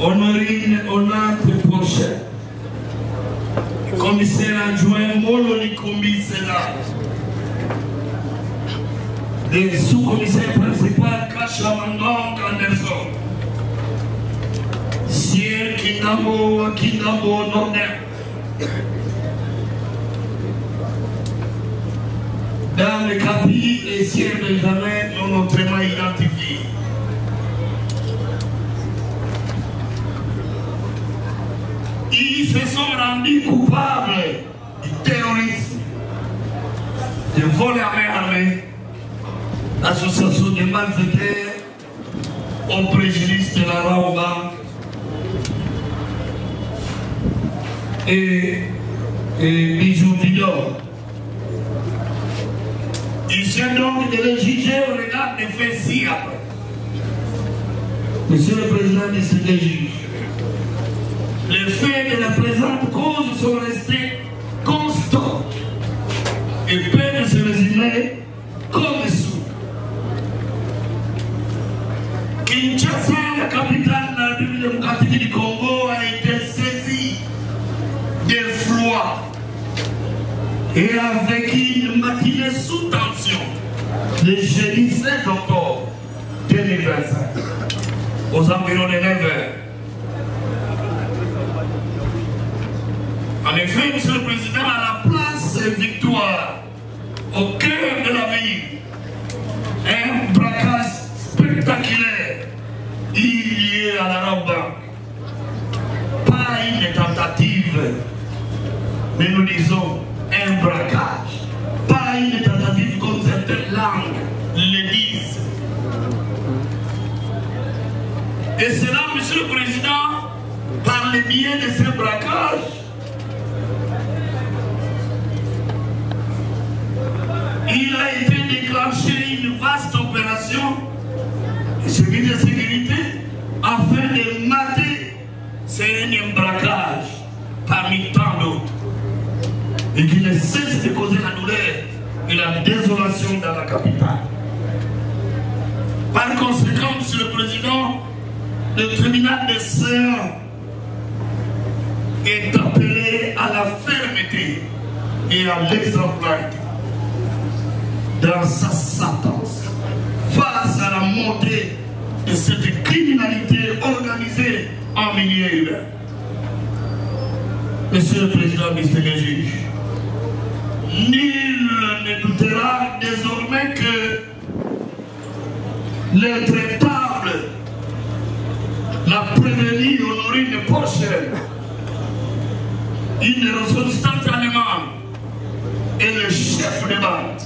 Honorine Onate Prochain, commissaire adjoint Molo Nikombi Sénat, le sous-commissaire principal Kachamangang Anderson, Sier Kinamo Nordin, dans le capi et Sier Benjamin non autrement identifiés. Ils se sont rendus coupables du terrorisme, de vol armé, l'association des malfaiteurs au préjudice de la Raobank et Bijou Vidor. Il s'agit donc de le juger au regard des faits ci-après. Monsieur le Président du CDJ, les faits de la présente cause sont restés constants et peuvent se résumer comme suit. Kinshasa, la capitale de la République démocratique du Congo, a été saisie d'effroi et avec une matinée sous tension le jeudi 7 octobre 2025 aux environs de 9h. En effet, Monsieur le Président, à la place Victoire, au cœur de la ville, un braquage spectaculaire lié à la Raobank. Pas une tentative, mais nous disons un braquage. Pas une tentative comme certaines langues le disent. Et cela, Monsieur le Président, par le biais de ce braquage, il a été déclenché une vaste opération de service de sécurité afin de mater ce énième braquage parmi tant d'autres et qui ne cesse de causer la douleur et la désolation dans la capitale. Par conséquent, Monsieur le Président, le tribunal des séances est appelé à la fermeté et à l'exemplarité dans sa sentence face à la montée de cette criminalité organisée en milieu urbain. Monsieur le Président du juge, nul ne doutera désormais que l'intraitable, la prévenue Honorine Prochain, une ressortissante allemande et le chef de bande,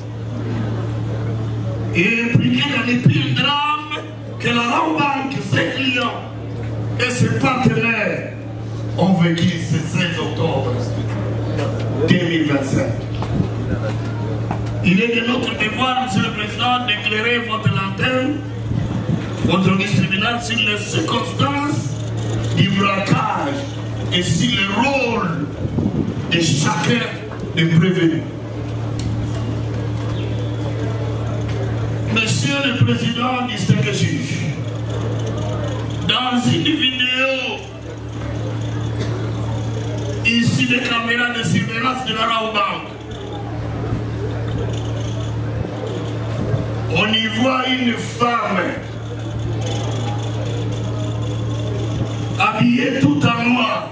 et impliqué dans les pires drames que la Raobank, ses clients et ses partenaires ont vécu ce 16 octobre 2025. Il est de notre devoir, Monsieur le Président, d'éclairer votre lanterne, votre tribunal sur les circonstances du braquage et sur le rôle de chacun des prévenus. Monsieur le Président du juge, dans une vidéo issue des caméras de surveillance de la Raobank, on y voit une femme habillée tout en noir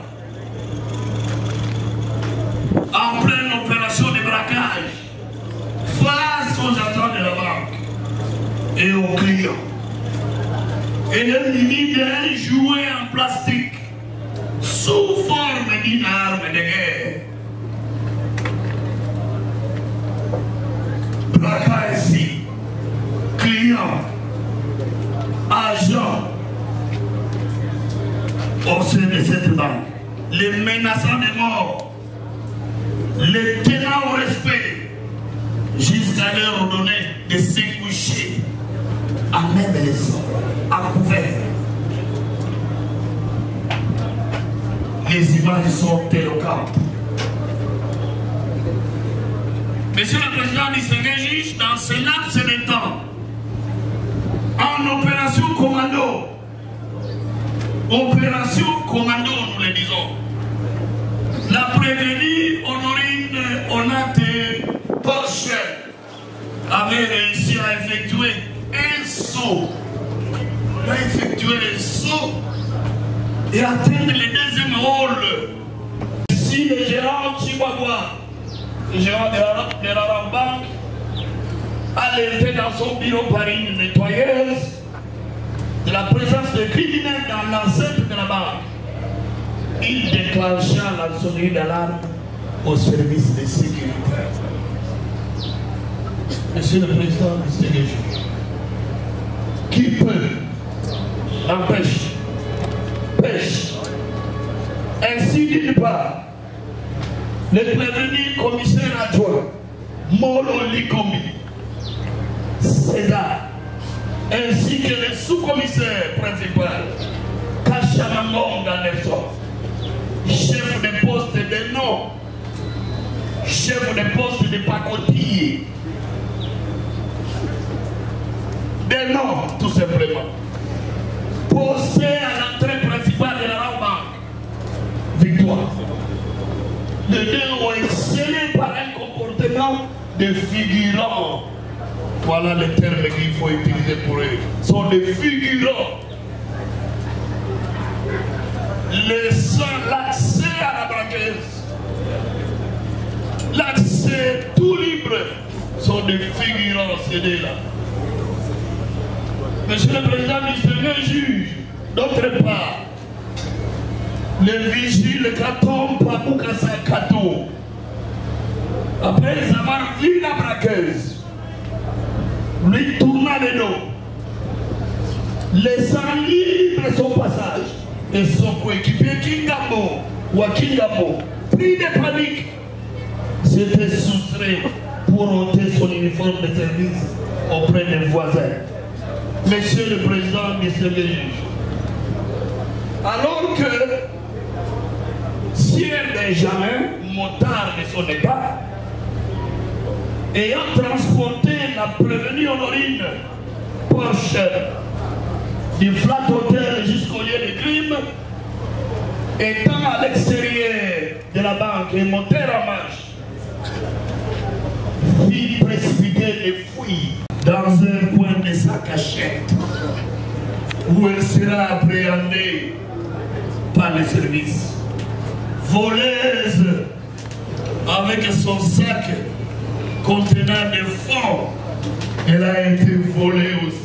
en pleine opération de braquage face aux agents de la banque et aux clients. Et elle munit d'un jouet en plastique sous forme d'une arme de guerre. Braquage ici, client, agent au sein de cette banque, les menaçants de mort, les tenant au respect, jusqu'à leur donner de se coucher à même les hommes, à couvert. Les images sont éloquentes. Monsieur le Président du juge, dans ce laps de temps, en opération commando, Opération commando, nous le disons. La prévenue Honorine Onate Porsche avait réussi à effectuer un saut. Il a effectué un saut et atteindre le deuxième rôle. Si le gérant Chihuahua, le gérant de la Rambank, alerté dans son bureau par une nettoyeuse de la présence de criminels dans l'enceinte de la banque, il déclencha la sonnerie d'alarme au service de sécurité. Monsieur le Président du CDG, qui peut empêcher, pêche, ainsi d'une part, le prévenu commissaire adjoint Molo Likombi, César, ainsi que le sous-commissaire principal Kachamangonga Nelson, chef de poste de nom, chef de poste de pacotille, des noms tout simplement, posté à l'entrée principale de la Rambank. Victoire. Les deux ont excellé par un comportement de figurants. Voilà les termes qu'il faut utiliser pour eux. Ce sont des figurants. Laissant l'accès à la braqueuse, l'accès tout libre, sont des figurants, ces deux-là. Monsieur le Président du Sénat juge, d'autre part, le vigile Katom Pamoukassa Kato, après avoir vu la braqueuse, lui tourna le dos, laissant libre son passage, et son coéquipier Kingamo, ou Kingamo, pris de panique, s'était soustrait pour ôter son uniforme de service auprès des voisins. Monsieur le Président du CDJ, alors que Sierre Benjamin, motard de son état, ayant transporté la prévenue Honorine Porsche du flat hotel jusqu'au lieu de crime, étant à l'extérieur de la banque et moteur en marche, fit précipiter les fouilles dans un coin de sa cachette où elle sera appréhendée par les services. Voleuse avec son sac contenant des fonds, elle a été volée aussi.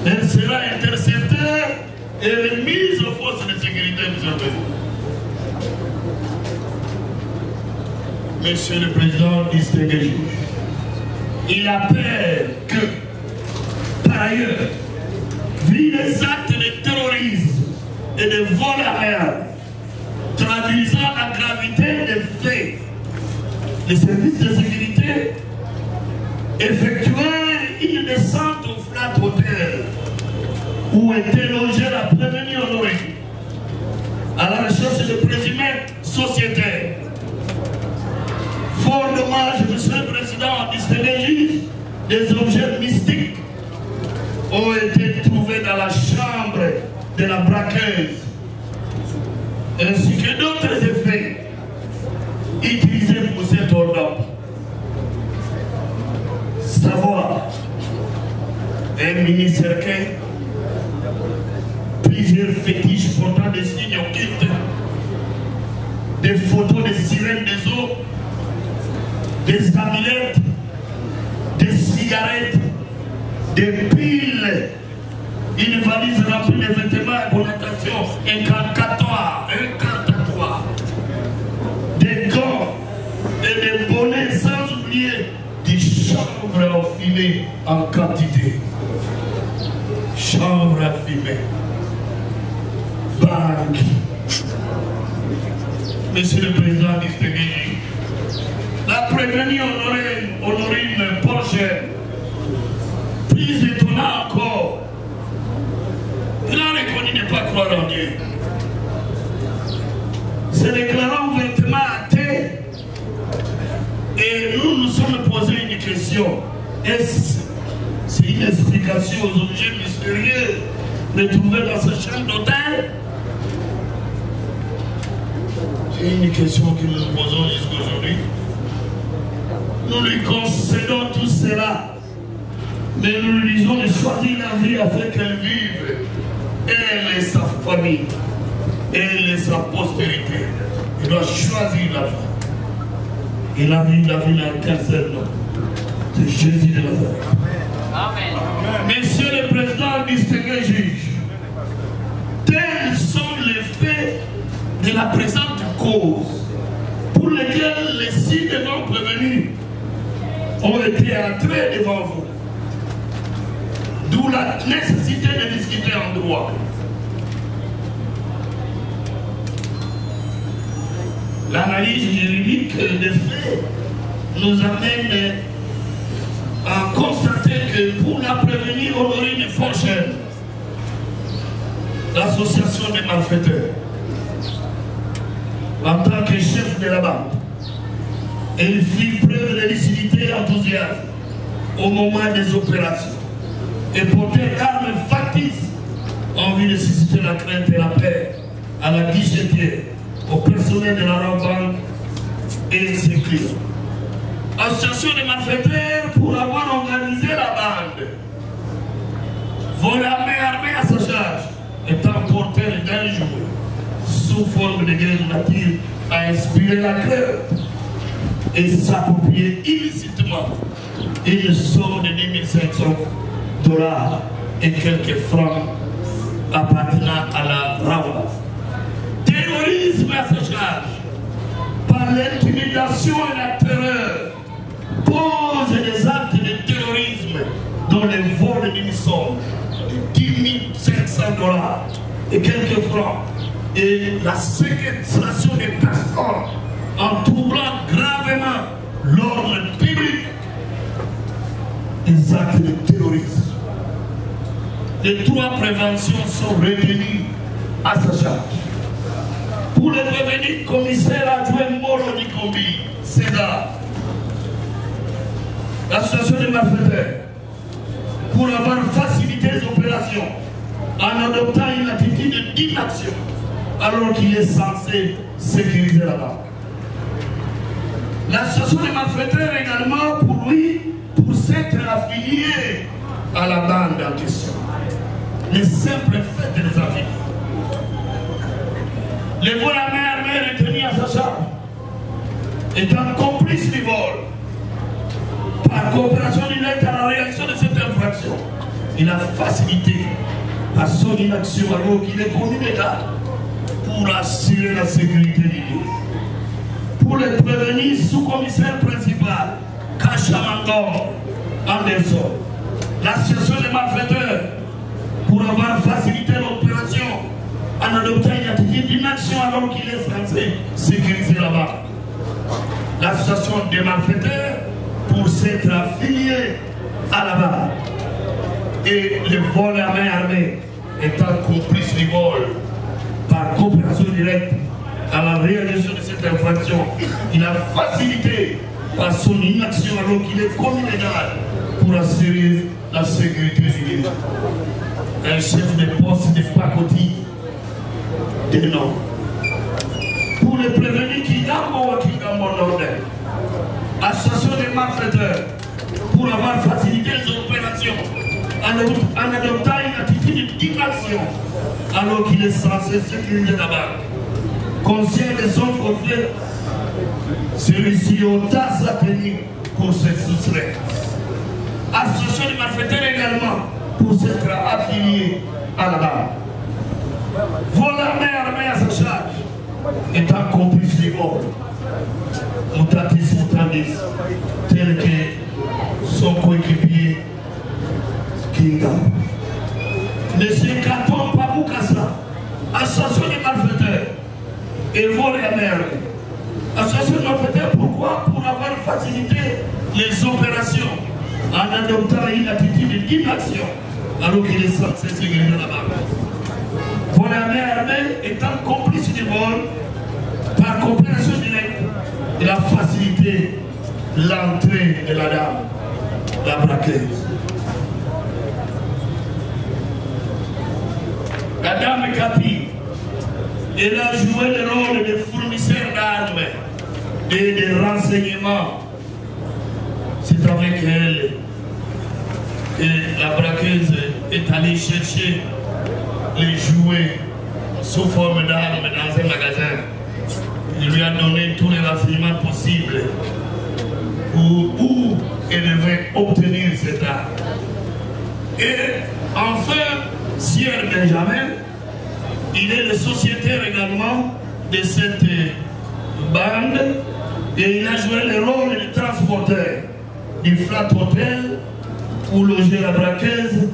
Elle sera interceptée et remise aux forces de sécurité, monsieur le Président. Monsieur le Président du CDJ, il a peur que, par ailleurs, vu les actes de terrorisme et de vol à l'air, traduisant la gravité des faits, les services de sécurité effectuaient une descente au flat hotel où était logée la prévenue Honorine à la recherche de présumés sociétaires. Fort dommage, monsieur le Président du CDJ, des objets mystiques ont été trouvés dans la chambre de la braqueuse, ainsi que d'autres effets utilisés pour cet ordre. Savoir un mini-cercueil, plusieurs fétiches portant des signes occultes, des photos des sirènes des eaux, des amulettes, des cigarettes, des piles, une valise remplie de vêtements à connotation incantatoire, des gants et des bonnets, sans oublier des chambres à fumer en quantité. Chambre à fumer. Banque. Monsieur le Président du CDJ, la prévenue Honorine Porsche, plus étonnant encore, il a reconnu ne pas croire en Dieu. Se déclarant ouvertement athée, et nous nous sommes posé une question. Est-ce c'est une explication aux objets mystérieux retrouvé dans ce champ d'hôtel? C'est une question que nous nous posons jusqu'aujourd'hui. Nous lui concédons tout cela, mais nous lui disons de choisir la vie afin qu'elle vive, elle et sa famille, elle et sa postérité. Il doit choisir la vie. Et la vie n'a qu'un seul nom. C'est Jésus de Nazareth. Amen. Messieurs les présidents, distingués juges, tels sont les faits de la présente cause pour lesquels les 6 devant prévenus ont été entrés devant vous. D'où la nécessité de discuter en droit. L'analyse juridique des faits nous amène à constater que pour la prévenir Honorine prochaine, l'association des malfaiteurs, en tant que chef de la bande, elle fit preuve de lucidité et enthousiasme au moment des opérations et portait l'arme factice en vue de susciter la crainte et la paix à la guichetière, au personnel de la banque et ses clients. Association des malfaiteurs pour avoir organisé la bande. Voler armée à sa charge, étant porteur d'un jour, sous forme de guerre nature, a inspiré la crainte et s'approprier illicitement une somme de 10 500 $ et quelques francs appartenant à la Rawa. Terrorisme à sa charge, par l'intimidation et la terreur, pose des actes de terrorisme dont les vols d'une somme de 10 500 $ et quelques francs et la séquestration des personnes en troublant gravement l'ordre public, des actes de terrorisme. Les 3 préventions sont retenues à sa charge. Pour le prévenir, commissaire adjoint Moro Nikombi, César, l'association des malfaiteurs, pour avoir facilité les opérations en adoptant une attitude d'inaction alors qu'il est censé sécuriser la banque. L'association des malfaiteurs également pour lui, pour s'être affilié à la bande en question. Le simple fait de les affilier. Les vols armés retenus à sa charge, étant complice du vol, par coopération directe à la réaction de cette infraction, il a facilité par son inaction alors qu'il est connu d'État pour assurer la sécurité du lieu. Pour le prévenir, sous-commissaire principal, Kachamangor Anderson, l'association des malfaiteurs, pour avoir facilité l'opération en adoptant une attitude d'inaction alors qu'il est censé sécuriser la banque. L'association des malfaiteurs pour s'être affilié à la banque. Et le vol armé étant complice du vol par coopération directe à la réalisation de cette infraction, il a facilité par son inaction alors qu'il est commis légal pour assurer la sécurité du lieu. Un chef de poste de pacotille des noms. Pour les prévenir qui gambo ou qui gambo nordais. Association des malfaiteurs pour avoir facilité les opérations en adoptant une attitude d'inaction alors qu'il est censé sécuriser la banque. Conscient de son forfait, celui-ci ôta sa tenue pour se soustraire. Association des malfaiteurs également pour s'être affilié à la banque. Vol armé à sa charge, étant complice du vol. Mutatis mutandis, tel que son coéquipier Kinga. Monsieur Katon Paboukassa, association des malfaiteurs, et vol armé. Association des malfaiteurs, pourquoi? Pour avoir facilité les opérations en adoptant une attitude d'inaction alors qu'il est censé sécuriser la banque. Vol armé étant complice du vol par coopération directe, il a facilité l'entrée de la dame, la braqueuse. La dame Capi, elle a joué le rôle de fournisseur d'armes et de renseignements. C'est avec elle que la braqueuse est allée chercher les jouets sous forme d'armes dans un magasin. Il lui a donné tous les renseignements possibles où elle devait obtenir cette arme. Et enfin, Sieur Benjamin, il est le sociétaire également de cette bande et il a joué le rôle de transporteur du flat hotel pour loger la braqueuse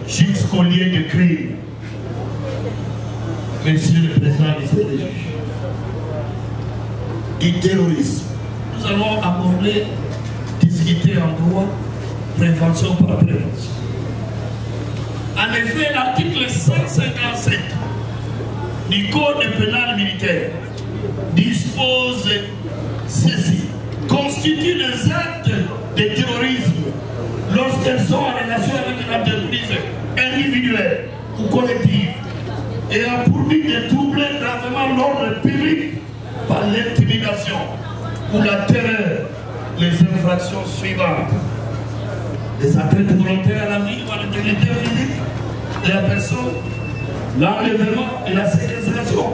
jusqu'au lieu de crime. Monsieur le Président des juges, du terrorisme, nous allons aborder, discuter en droit, prévention par prévention. En effet, l'article 157 du Code pénal militaire dispose ceci: constitue des actes de terrorisme lorsqu'elles sont en relation avec une entreprise individuelle ou collective et a pour but de troubler gravement l'ordre public par l'intimidation ou la terreur. Les infractions suivantes: les atteintes volontaires à la vie ou à l'intégrité physique de la personne, l'enlèvement et la séquestration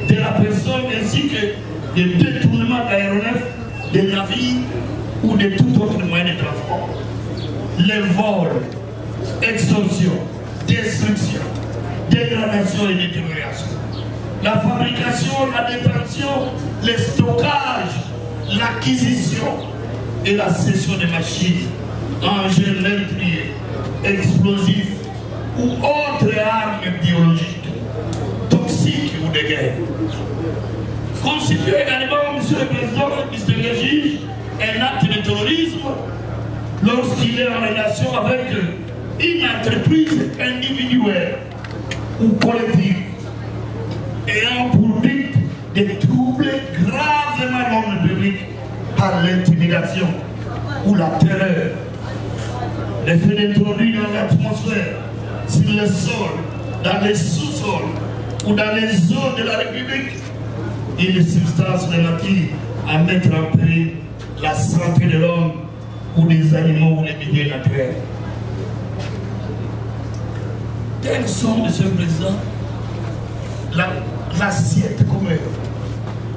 de la personne ainsi que le détournement d'aéronefs, de navires ou de tout autre moyen de transport, les vols, extorsion, destruction, dégradation et détérioration, la fabrication, la détention, le stockage, l'acquisition et la cession des machines, engins meurtriers, explosifs ou autres armes biologiques, toxiques ou de guerre. Constitue également, Monsieur le Président, distingué juge, un acte de terrorisme lorsqu'il est en relation avec une entreprise individuelle ou collective ayant pour but de troubler gravement l'ordre public par l'intimidation ou la terreur. Les faits d'introduire dans l'atmosphère, sur le sol, dans les sous-sols ou dans les eaux de la République une substance de nature à mettre en péril la santé de l'homme ou des animaux ou des milieux naturels. Telles sont, Monsieur le Président, l'assiette,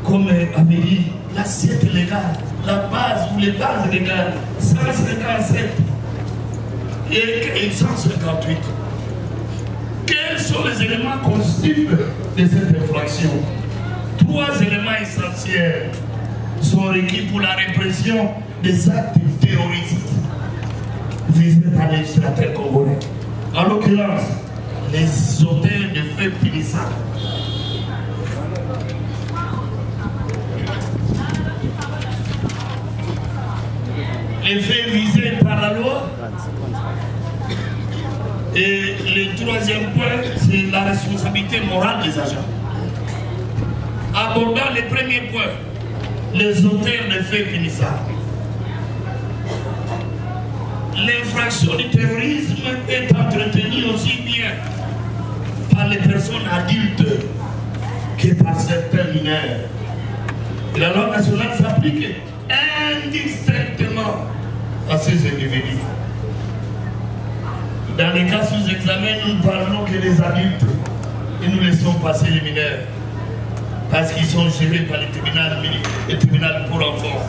comme avait dit, l'assiette légale, la base ou les bases légales, 157 et 158. Quels sont les éléments constitutifs de cette infraction? 3 éléments essentiels sont requis pour la répression des actes terroristes visés par les législateurs congolais. En l'occurrence, les auteurs de faits punissables. Les faits visés par la loi. Et le 3e point, c'est la responsabilité morale des agents. Abordant le premier point, les auteurs de faits punissables. L'infraction du terrorisme est entretenue aussi bien par les personnes adultes que par certains mineurs. Et la loi nationale s'applique indistinctement à ces individus. Dans les cas sous examen, nous ne parlons que des adultes et nous laissons passer les mineurs parce qu'ils sont gérés par le tribunal pour enfants.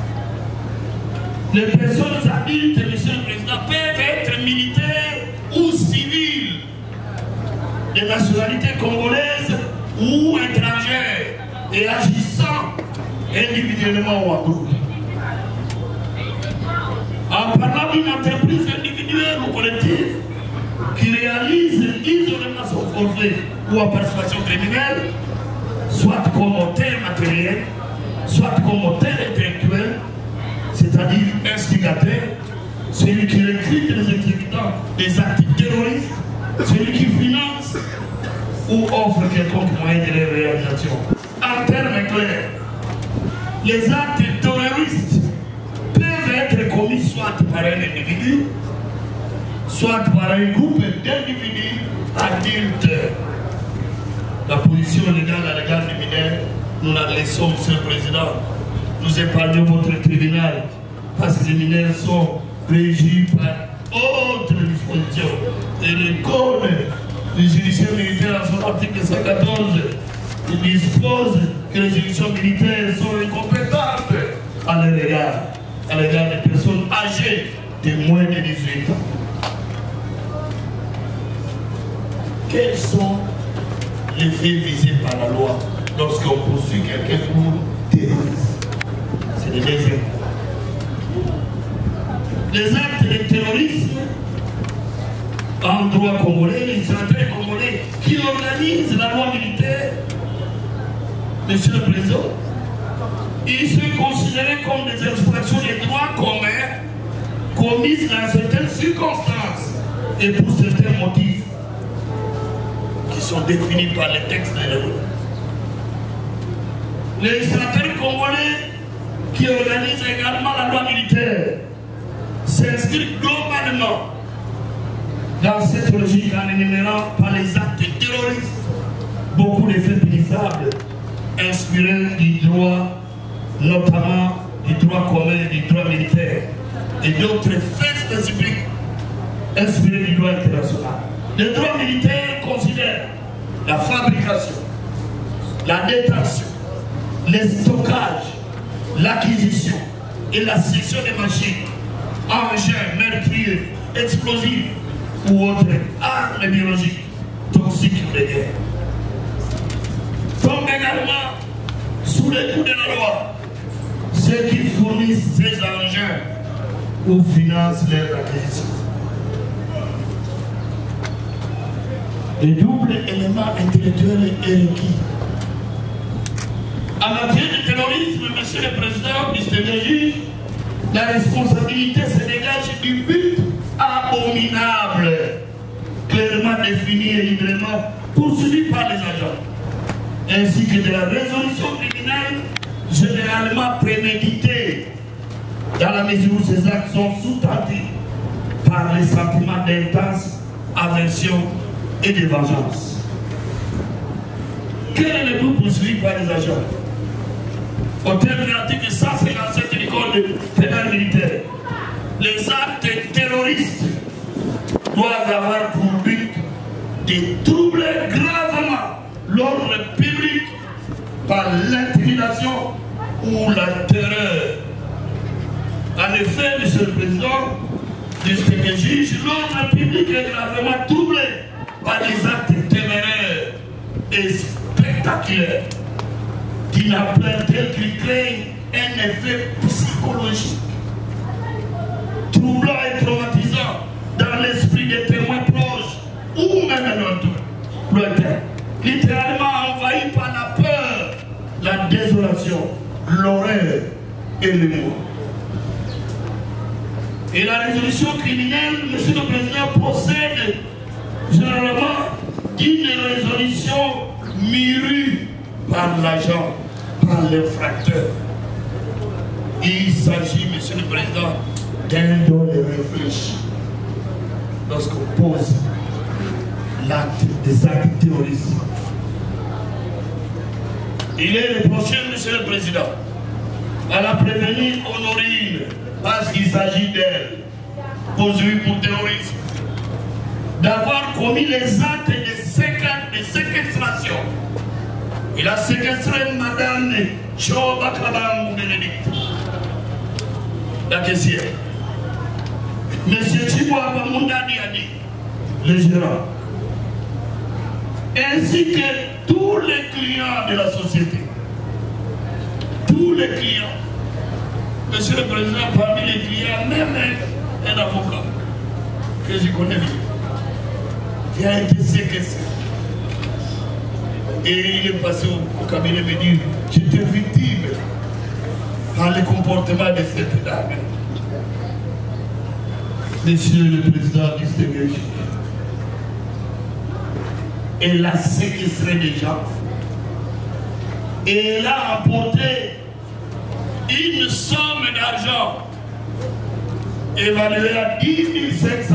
Les personnes adultes, Monsieur le Président, peuvent être militaires ou civils, de nationalité congolaise ou étrangère, et agissant individuellement ou en groupe. En parlant d'une entreprise individuelle ou collective qui réalise isolément son forfait ou en participation criminelle, soit comme auteur matériel, soit comme auteur intellectuel, c'est-à-dire instigateur, celui qui recrute les exécutants des actes terroristes, celui qui finance ou offre quelconque moyen de leur réalisation. En termes clairs, les actes terroristes peuvent être commis soit par un individu, soit par un groupe d'individus adultes. la position légale à l'égard du mineur, nous la laissons, Monsieur le Président. Nous épargnons votre tribunal parce que les mineurs sont régis par autres dispositions. Et le code du judiciaire militaire, à son article 114, il dispose que les juridictions militaires sont incompétentes à l'égard des personnes âgées de moins de 18 ans. Quels sont les faits visés par la loi lorsqu'on poursuit quelqu'un pour terrorisme? C'est des deuxièmes. Les actes de terrorisme en droit congolais, les sénateurs congolais qui organisent la loi militaire, Monsieur le Président, ils sont considérés comme des infractions des droits communs commises dans certaines circonstances et pour certains motifs qui sont définis par les textes de la loi. Les sénateurs congolais qui organisent également la loi militaire s'inscrivent globalement dans cette logique en énumérant par les actes terroristes beaucoup de faits punissables inspirés du droit, notamment du droit commun, du droit militaire et d'autres faits spécifiques inspirés du droit international. Le droit militaire considère la fabrication, la détention, le stockage, l'acquisition et la cession des machines, engins, meurtriers, explosifs ou autres armes biologiques, toxiques ou de guerre. Tombe également sous le coup de la loi ceux qui fournissent ces engins ou financent leur acquisition. Le double élément intellectuel est requis. En matière de terrorisme, Monsieur le Président, distingué juge, la responsabilité se dégage du but abominable, clairement défini et librement poursuivi par les agents, ainsi que de la résolution criminelle généralement préméditée, dans la mesure où ces actes sont sous-tendus par les sentiments d'intense aversion et de vengeance. Quel est le but poursuivi par les agents? Au terme de l'article 157 du Code pénal militaire, les actes terroristes doivent avoir pour but de troubler gravement l'ordre public par l'intimidation ou la terreur. En effet, Monsieur le Président, distingué juge, l'ordre public est gravement troublé par des actes téméraires et spectaculaires qui n'appellent tel qu'ils créent un effet psychologique, troublant et traumatisant dans l'esprit des témoins proches ou même lointains, littéralement envahi par la peur, la désolation, l'horreur et le mot. Et la résolution criminelle, Monsieur le Président, procède généralement d'une résolution murue par l'agent, par l'infracteur. Il s'agit, Monsieur le Président, d'un don de réfléchir lorsqu'on pose l'acte des actes terroristes. Il est reproché, Monsieur le Président, à la prévenir Honorine, parce qu'il s'agit d'elle, poursuivie pour terrorisme, d'avoir commis les actes de séquestration. Il a séquestré Madame Choba Kabang Bénédicte, la caissière. Monsieur Chiboaba Moundadi a dit, le gérant, ainsi que tous les clients de la société. Tous les clients. Monsieur le Président, parmi les clients, même un avocat que je connais bien, qui a été séquestré. Et il est passé au cabinet me dire, j'étais victime par le comportement de cette dame. Monsieur le Président distingué, elle a séquestré des gens. Et elle a apporté une somme d'argent évaluée à 10 500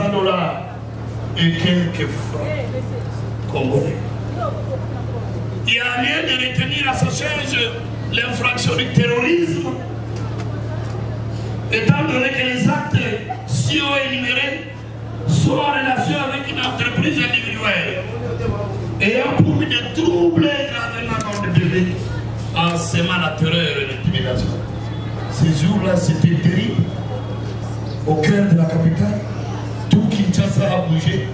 $ et quelques francs congolais. Il y a lieu de retenir à sa charge l'infraction du terrorisme, étant donné que les actes si hauts énumérés sont en relation avec une entreprise individuelle ayant pour but de troubler gravement l'ordre public en semant la terreur et l'intimidation. Ces jours-là, c'était terrible. Au cœur de la capitale, tout Kinshasa a bougé,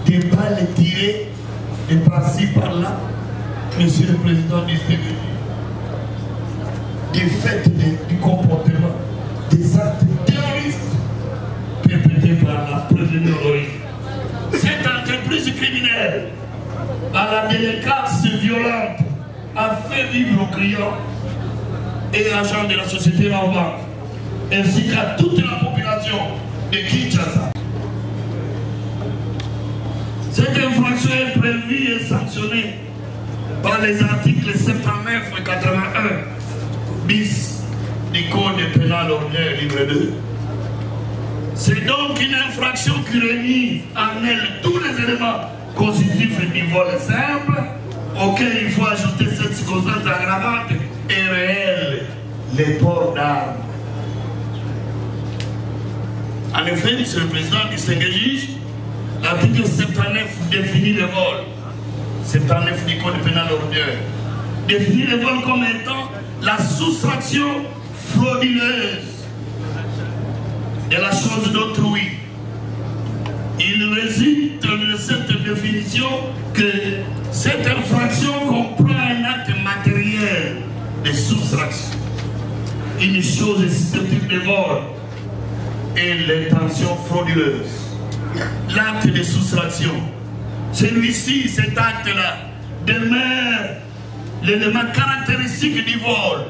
des balles tirées, de par-ci, par-là. Monsieur le Président du Sénégal, des faits du comportement, des actes terroristes perpétrés par la prévenue Loïc. Cette entreprise criminelle, à la délinquance violente, a fait vivre aux clients et agents de la société Raobank, ainsi qu'à toute la population de Kinshasa. Cette infraction est prévue et sanctionnée par les articles 79 et 81 bis du Code pénal ordinaire livre 2. C'est donc une infraction qui réunit en elle tous les éléments constitutifs du vol simple, auquel il faut ajouter cette circonstance aggravante et réelle, les ports d'armes. En effet, Monsieur le Président, distingué juge, l'article 79 définit le vol. 79 du Code pénal ordinaire définit le vol comme étant la soustraction frauduleuse de la chose d'autrui. Il résulte de cette définition que cette infraction comprend un acte matériel de soustraction, une chose susceptible de vol et l'intention frauduleuse. L'acte de soustraction, celui-ci, cet acte-là, demeure l'élément caractéristique du vol.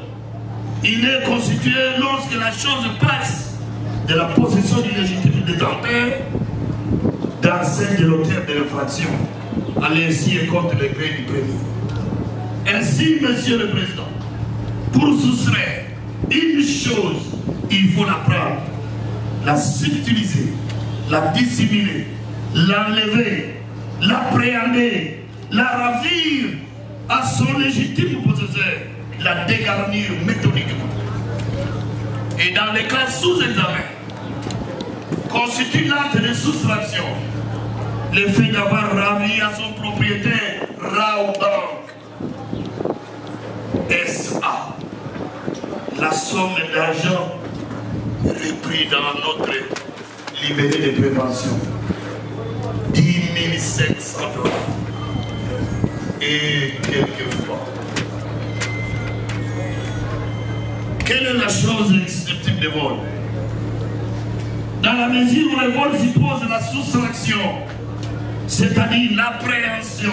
Il est constitué lorsque la chose passe de la possession du légitime détenteur dans celle de l'auteur de l'infraction, à l'insu et contre le gré du prévenu. Ainsi, Monsieur le Président, pour soustraire une chose, il faut la prendre, la subtiliser, la dissimuler, l'enlever, l'appréhender, la ravir à son légitime possesseur, la dégarnir méthodiquement. Et dans les cas sous examen, constitue l'acte de soustraction le fait d'avoir ravi à son propriétaire Raobank S.A. la somme d'argent repris dans notre libellé de prévention, 10 700 $. Et quelquefois, quelle est la chose susceptible de vol? Dans la mesure où le vol suppose la soustraction, c'est-à-dire l'appréhension,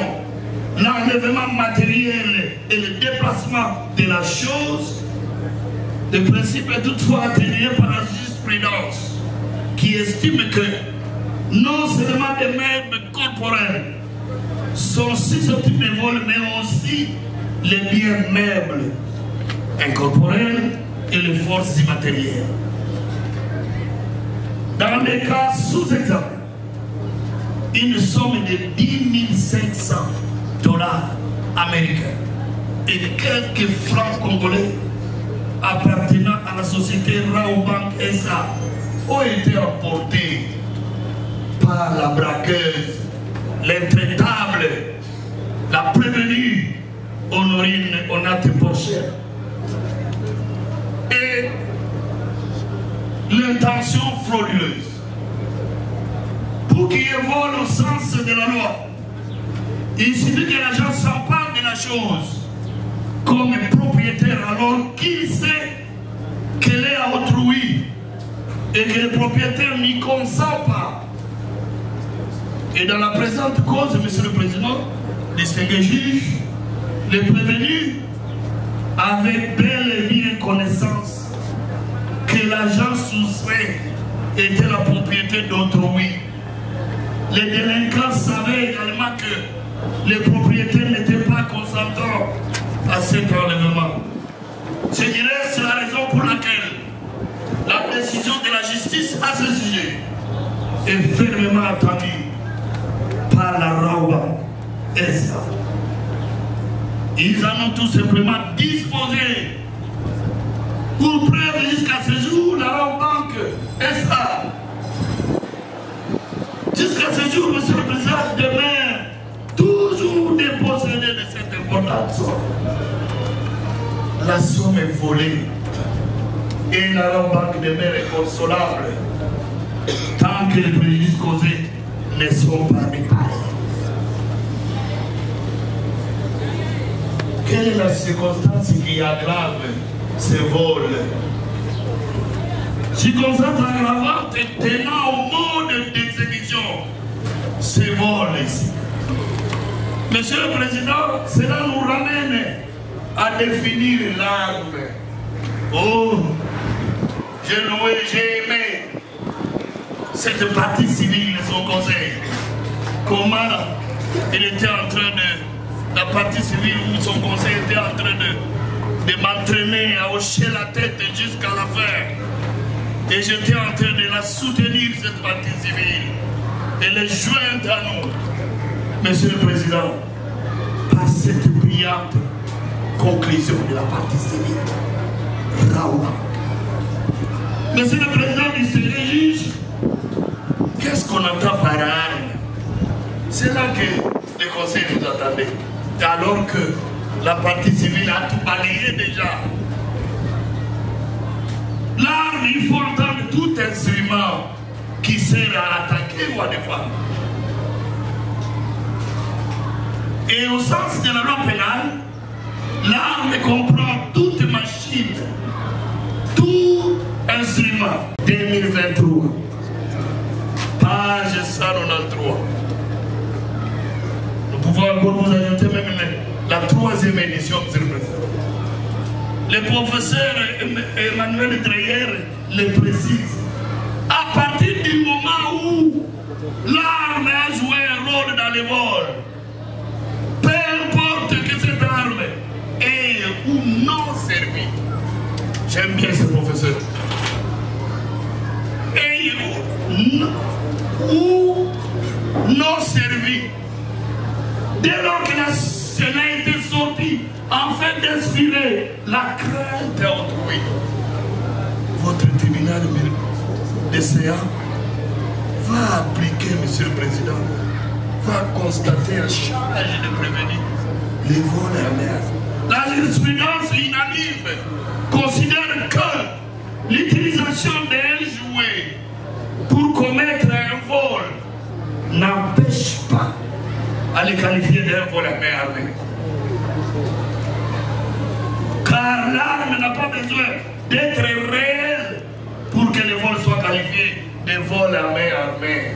l'enlèvement matériel et le déplacement de la chose, le principe est toutefois atténué par la jurisprudence qui estime que non seulement des meubles corporels sont susceptibles de vol, mais aussi les biens meubles incorporels et les forces immatérielles. Dans les cas sous examen, une somme de 10 500 $ américains et quelques francs congolais appartenant à la société Raobank SA ont été apportés par la braqueuse, l'intraitable, la prévenue Honorine Onate Porcher. Et l'intention frauduleuse. Pour qu'il y ait vol au sens de la loi, il suffit que l'agent s'empare de la chose comme propriétaire alors qu'il sait qu'elle est à autrui et que le propriétaire n'y consent pas. Et dans la présente cause, Monsieur le Président, distingué juge, les prévenus avaient bel et bien connaissance que l'agent soustrait était la propriété d'autrui. Les délinquants savaient également que les propriétaires n'étaient pas consentants à cet enlèvement. Je dirais c'est la raison pour laquelle la décision de la justice à ce sujet est fermement attendue par la Raobank SA. Ils en ont tout simplement disposé pour preuve jusqu'à ce jour la Banque SA. Jusqu'à ce jour, monsieur le Président, demeure toujours dépossédé de cette importante somme. La somme est volée et la Banque demeure inconsolable tant que les préjudices causés ne sont pas réparés. Quelle est la circonstance qui aggrave ce vol? Circonstance aggravante tenant au mode d'exécution ce vol ici. Monsieur le Président, cela nous ramène à définir l'arme. Oh, j'ai aimé cette partie civile de son conseil. Comment il était en train de... La partie civile où son conseil était en train de m'entraîner à hocher la tête jusqu'à la fin. Et j'étais en train de la soutenir, cette partie civile. Et les joindre à nous. Monsieur le Président, par cette brillante conclusion de la partie civile, Raoult. Monsieur le Président du Sénat juge, qu'est-ce qu'on entend par arme? C'est là que le conseil nous attendait. Alors que la partie civile a tout balayé déjà. L'arme, il faut entendre tout instrument qui sert à attaquer ou à défendre. Et au sens de la loi pénale, l'arme comprend toute machine, tout instrument. 2023, page 193. Nous pouvons encore vous ajouter même la 3e édition, monsieur le Président. Le professeur Emmanuel Dreyer le précise. À partir du moment où l'arme a joué un rôle dans les vols, peu importe que cette arme ait ou non servi, j'aime bien ce professeur, ait ou non servi, dès lors que la Sénat était sorti afin d'inspirer la crainte à autrui, votre tribunal de CA va appliquer, monsieur le Président, va constater un charge de prévenir les vols à mer. La jurisprudence unanime considère que l'utilisation d'un jouet pour commettre un vol n'empêche pas à les qualifier d'un vol à main armée. Car l'arme n'a pas besoin d'être réelle pour que le vol soit qualifié de vol à main armée.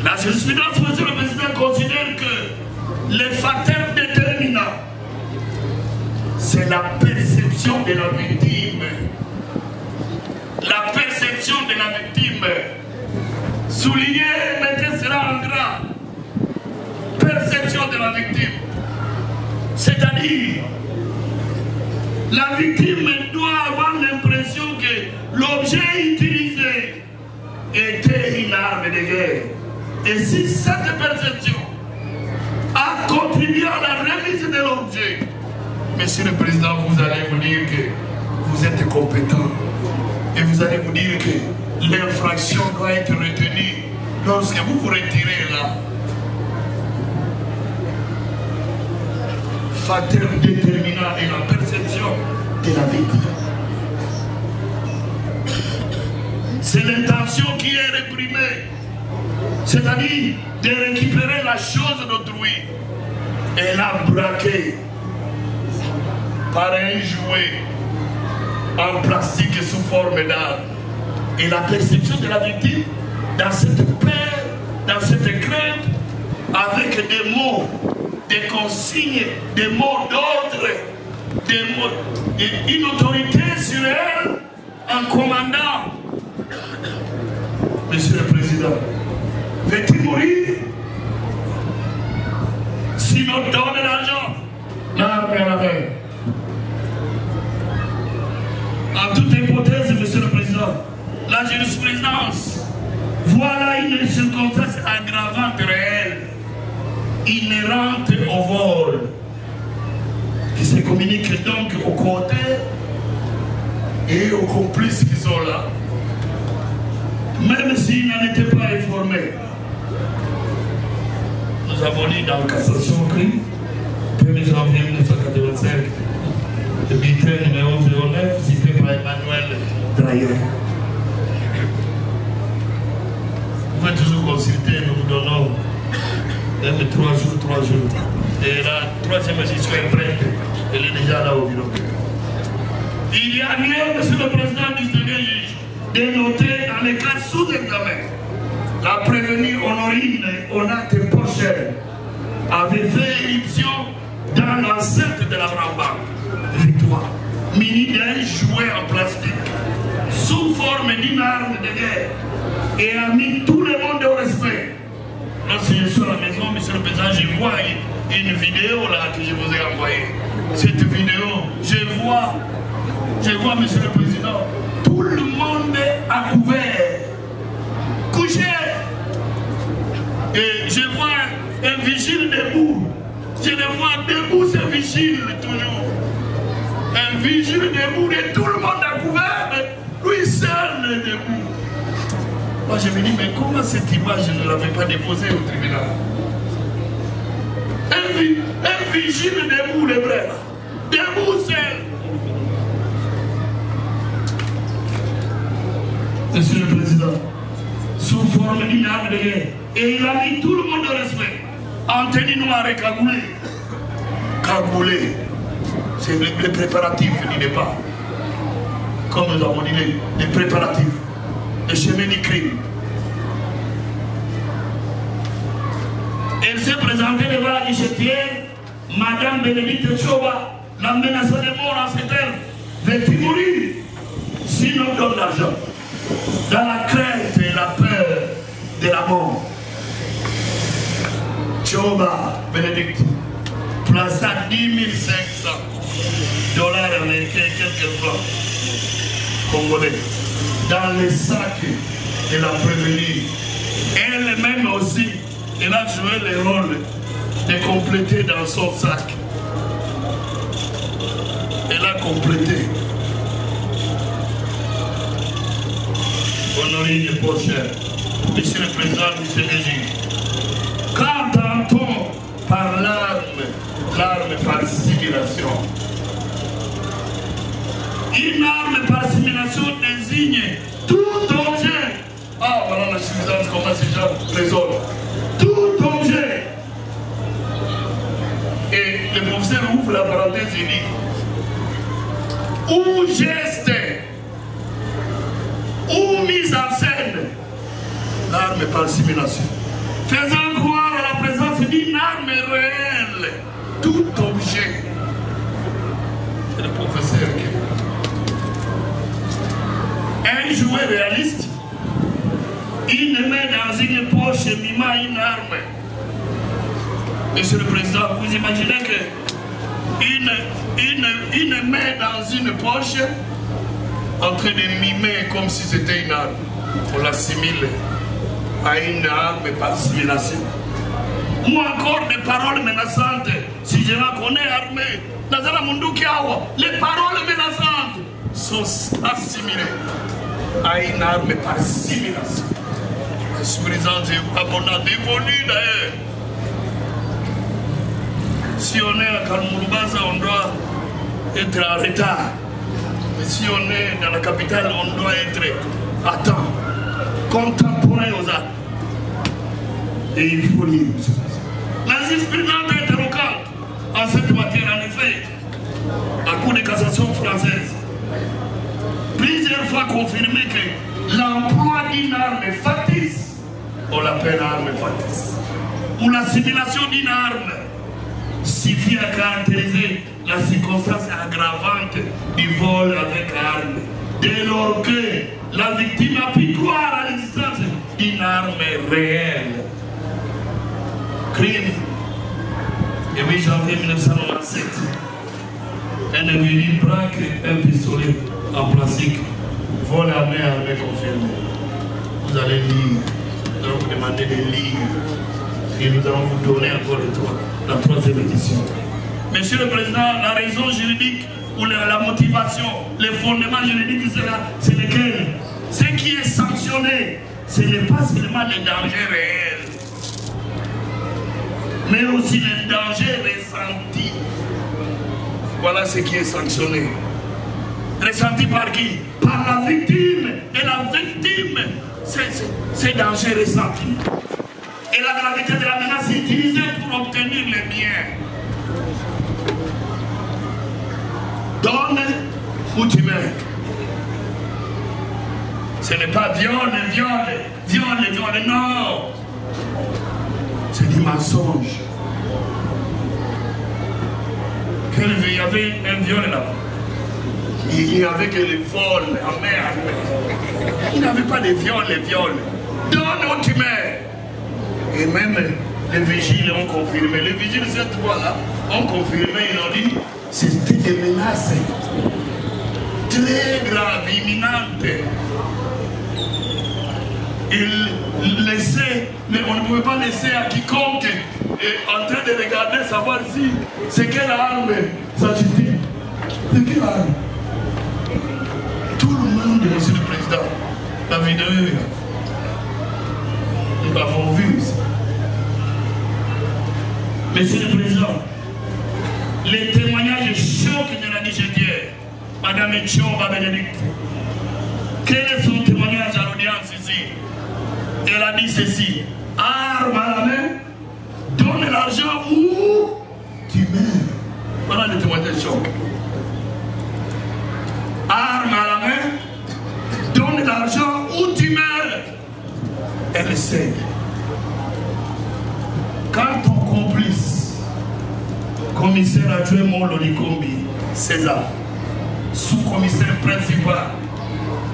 La jurisprudence, monsieur le Président, considère que les facteurs déterminants, c'est la perception de la victime. La perception de la victime. Souligner, mettez cela en gras. Perception de la victime. C'est-à-dire, la victime doit avoir l'impression que l'objet utilisé était une arme de guerre. Et si cette perception a contribué à la remise de l'objet, monsieur le Président, vous allez vous dire que vous êtes compétent. Et vous allez vous dire que l'infraction doit être retenue lorsque vous vous retirez là. Facteur déterminant est la perception de la victime. C'est l'intention qui est réprimée. C'est-à-dire de récupérer la chose d'autrui et la braquer par un jouet en plastique sous forme d'arme. Et la perception de la victime dans cette peur, dans cette crainte, avec des mots, des consignes, des mots d'ordre, une autorité sur elle, en commandant. Monsieur le Président, veux-tu mourir? Sinon, donne l'argent. L'arme à la main. En toute hypothèse, monsieur le Président, la jurisprudence voit Voilà une circonstance aggravante réelle, inhérente au vol, qui se communique donc aux côtés et aux complices qui sont là, même s'ils n'en étaient pas informés. Nous avons lu dans Cassation Crime, 1er janvier 1985, le bulletin numéro 09, cité par Emmanuel Dreyer. Vous pouvez toujours consulter, nous vous donnons même 3 jours. Et la troisième magistrat est prête, elle est déjà là au bureau. Il y a lieu, monsieur le président du juge, de noter dans les cas sous-examen, la prévenue Honorine Onate Pocher avait fait éruption dans l'enceinte de la Bramba Victoire, muni d'un jouet en plastique, sous forme d'une arme de guerre, et a mis tout le monde au respect. Lorsque je suis à la maison, monsieur le président, je vois une vidéo là que je vous ai envoyée. Cette vidéo, je vois, monsieur le président, tout le monde à couvert, couché. Et je vois un vigile debout. Je le vois debout, ce vigile toujours. Un vigile debout et tout le monde à couvert, lui seul est debout. Moi je me dis, mais comment cette image je ne l'avais pas déposée au tribunal? Un vigile debout, les vrais, debout seul. Monsieur le Président, sous forme d'une arme de guerre, et il a mis tout le monde au respect, en tenue noire et cagoulé. Cagoulé, c'est les préparatifs du départ. Comme nous avons dit, les préparatifs. Le chemin du crime. Elle s'est présentée devant la guichetière, Madame Bénédicte Choba, la menaçant de mort en ces termes. Veux-tu mourir? Sinon donne l'argent. Dans la crainte et la peur de la mort. Choba Bénédicte plaça 10 500 $ américains, quelques francs congolais, dans les sacs de la prévenue. Elle-même aussi, elle a joué le rôle de compléter dans son sac. Elle a complété. Honorine Pocher, monsieur le président du CDJ, qu'entend-on par l'arme par simulation? Une arme par simulation désigne tout objet. Ah, voilà la suffisance, comment ces gens raisonnent. Tout objet. Et le professeur ouvre la parenthèse et dit, ou geste, ou mise en scène, l'arme par simulation, faisant croire à la présence d'une arme réelle, tout objet. C'est le professeur qui... Un jouet réaliste, il le met dans une poche et mima une arme. Monsieur le Président, vous imaginez que une met dans une poche en train de mimer comme si c'était une arme. On l'assimile à une arme par simulation. Ou encore des paroles menaçantes. Si je la connais armée, les paroles menaçantes sont assimilées à une arme par simulation. Sous-président, on a dévolu d'ailleurs. Si on est à Kalmouroubaza, on doit être en retard. Mais si on est dans la capitale, on doit être à temps, contemporain aux actes. Et il faut lire. La jurisprudence est interrogante en cette matière, en effet. La Cour de cassation française, plusieurs fois confirmé que l'emploi d'une arme factice, on l'appelle arme factice, ou la simulation d'une arme suffit à caractériser la circonstance aggravante du vol avec arme, dès lors que la victime a pu croire à l'existence d'une arme réelle. Crime, le 8 janvier 1997, un individu braque un pistolet en plastique, vol à main armée confirmée. Vous allez lire nous allons vous demander de lire. Et nous allons vous donner encore la troisième édition. Monsieur le Président, la raison juridique ou la motivation, les fondements juridiques, c'est lequel? Ce qui est sanctionné, ce n'est pas seulement les dangers réels, mais aussi les dangers ressentis. Voilà ce qui est sanctionné. Ressenti par qui? Par la victime. Et la victime, c'est danger ressenti. Et la gravité de la menace est utilisée pour obtenir les biens. Donne ou tu mets. Ce n'est pas viole, non. C'est du mensonge. Il y avait un viol là. Il n'y avait que les vols en mer. Il n'y avait pas de viols, les viols. Donne ou tu mets. Et même les vigiles ont confirmé. Les vigiles, cette fois-là, ont confirmé. Ils ont dit c'était des menaces très graves, imminentes. On ne pouvait pas laisser à quiconque en train de regarder, savoir si c'est quelle arme s'agit-il. De quelle arme? Tout le monde, Monsieur le Président, la vidéo, nous l'avons vu. Monsieur le Président, les témoignages choquent de la Nigérienne, Madame Etchomba Bénédicte. Quel est son témoignage à l'audience ici? Elle a dit ceci: arme à la main, donne l'argent ou tu meurs. Voilà le témoignage choc. Arme à la main, donne l'argent ou tu meurs. Elle sait. Quand ton complice, commissaire adjoint Molo Likombi, César, sous-commissaire principal,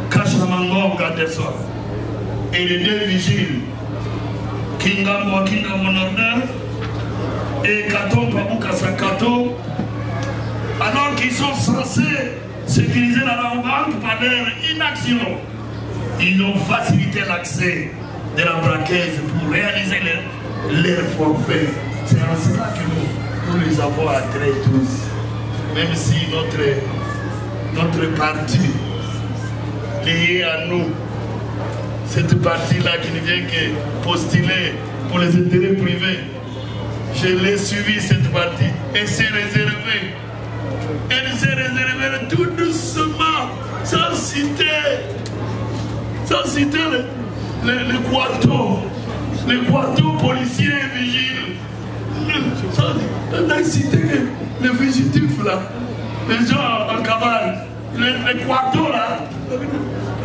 Kachamango Gadeson, et les deux vigiles, Kingambo Nordel et Katon Pabouka Sakato, alors qu'ils sont censés sécuriser la banque par leur inaction, ils ont facilité l'accès de la braqueuse pour réaliser leur forfait. C'est en cela que nous les avons attirés tous, même si notre parti lié à nous, cette partie-là qui ne vient que postuler pour les intérêts privés, je l'ai suivi cette partie et c'est réservé. Elle s'est réservée tout doucement, sans citer les quartos policiers et vigiles, sans citer les fugitifs là, les gens en cavale, les quartos là.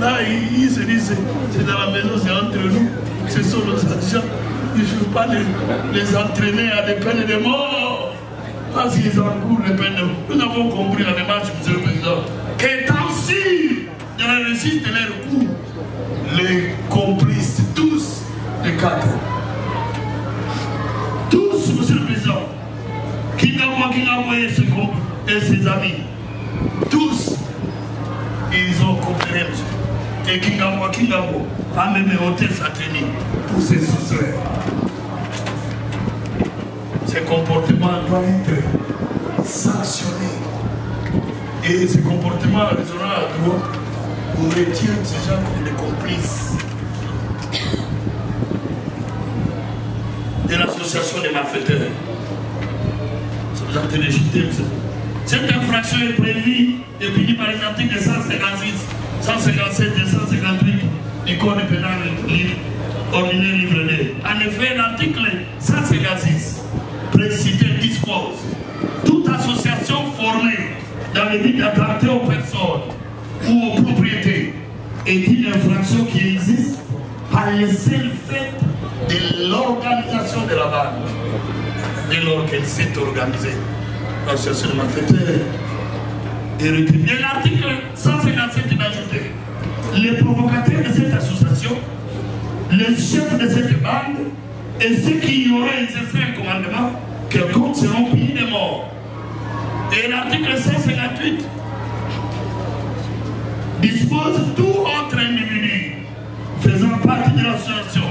Là, ils se disent, c'est dans la maison, c'est entre nous, ce sont nos agents. Il ne faut pas les entraîner à des peines de mort. Parce qu'ils encourent les peines de mort. Nous avons compris la démarche, Monsieur le Président, qu'étant si dans la réussite de leur coup, les complices, tous les quatre, tous, Monsieur le Président, Kingambo et ses amis, tous, ils ont coopéré, monsieur. Et Kingambo a même ôté sa tenue pour se soustraire. Ce comportement doit être sanctionné. Et ce comportement raisonnable à droit, on retient ces gens comme des complices de l'association des malfaiteurs. Ça vous a été légitime. Cette infraction est prévue et punie par les articles 156, 157 et 158 du Code pénal ordinaire livre 2. En effet, l'article 156 précité dispose: toute association formée dans le but d'attenter aux personnes ou aux propriétés est une infraction qui existe par le seul fait de l'organisation de la bande. Dès lors qu'elle s'est organisée, l'association de malfaiteurs est retenue. Et l'article 157 est ajouté: les provocateurs de cette association, les chefs de cette bande et ceux qui y auraient exercé un commandement quelconque seront punis de mort. Et l'article 158 dispose tout autre individu faisant partie de l'association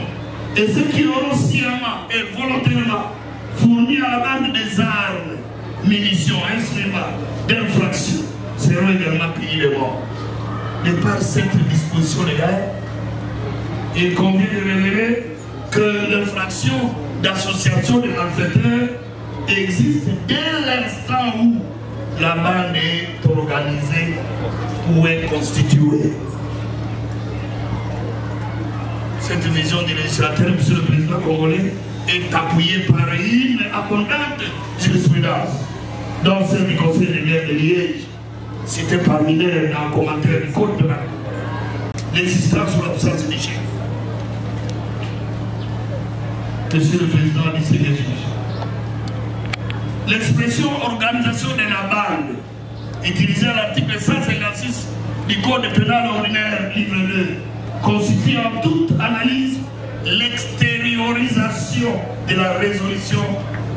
Et ceux qui auront sciemment et volontairement fourni à la bande des armes, munitions, instruments d'infraction seront également punis de mort. De par cette disposition légale, il convient de révéler que l'infraction d'association de malfaiteurs existe dès l'instant où la bande est organisée ou est constituée. Cette vision du législateur, monsieur le président congolais, est appuyée par une abondante jurisprudence dans celle du Conseil de guerre de Liège, cité parmi les dans le commentaire du Code de l'existence ou l'absence du chef. Monsieur le président, lycée des juges. L'expression organisation de la bande, utilisée à l'article 156 du Code pénal ordinaire, livre 2, constitue en toute analyse l'extériorisation de la résolution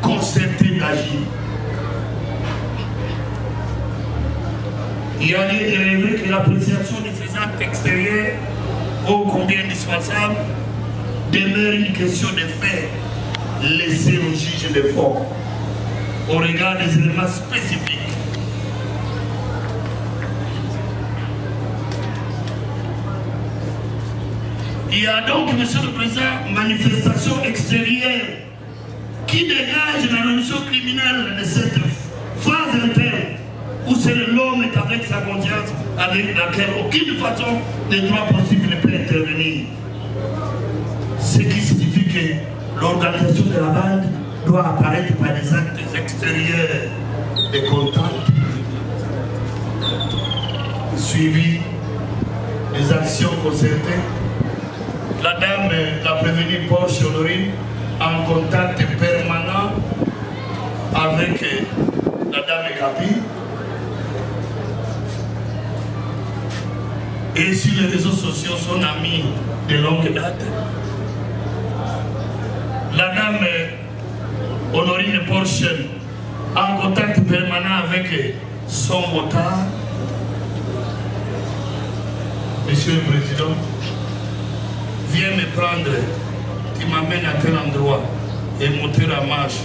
concertée d'agir. Il y a lieu de rêver que l'appréciation de ces actes extérieurs, ô combien indispensable, demeure une question de fait laissée au juge de fond, au regard des éléments spécifiques. Il y a donc, monsieur le président, manifestation extérieure qui dégage la résolution criminelle de cette phase interne où seul l'homme est avec sa conscience, avec laquelle aucune façon de droit possible ne peut intervenir. Ce qui signifie que l'organisation de la bande doit apparaître par des actes extérieurs de contact, suivi des actions concertées. La dame, la prévenue Porsche Honorine, en contact permanent avec la dame Capi. Et sur les réseaux sociaux, son ami de longue date. La dame Honorine Porsche, en contact permanent avec son motard. Monsieur le Président, viens me prendre, tu m'amènes à tel endroit et monter la marche.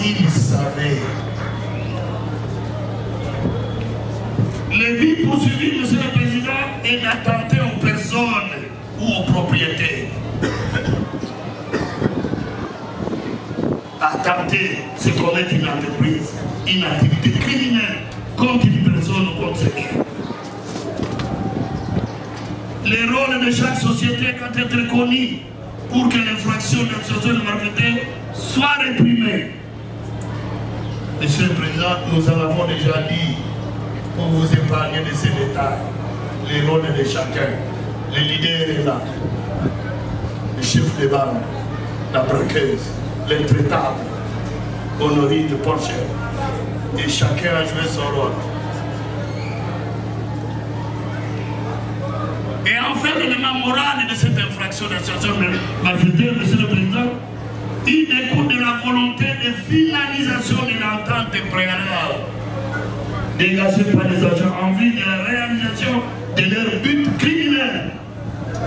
Il savait. Le but poursuivi, monsieur le Président, est d'attenter aux personnes ou aux propriétés. Attenter, c'est commettre une entreprise, une activité criminelle contre une personne ou contre ses biens. Les rôles de chaque société doivent être connus pour que l'infraction d'association de malfaiteurs soit réprimée. Monsieur le Président, nous en avons déjà dit, pour vous épargner de ces détails, les rôles de chacun. Le leader est là, le chef de bande, la braqueuse, l'intraitable, Honorine de Porsche. Et chacun a joué son rôle. Et enfin, l'élément moral de cette infraction d'association de malfaiteurs, monsieur le Président, il découle de la volonté de finalisation de l'entente préalable dégagée par les agents en vue de la réalisation de leur but criminel.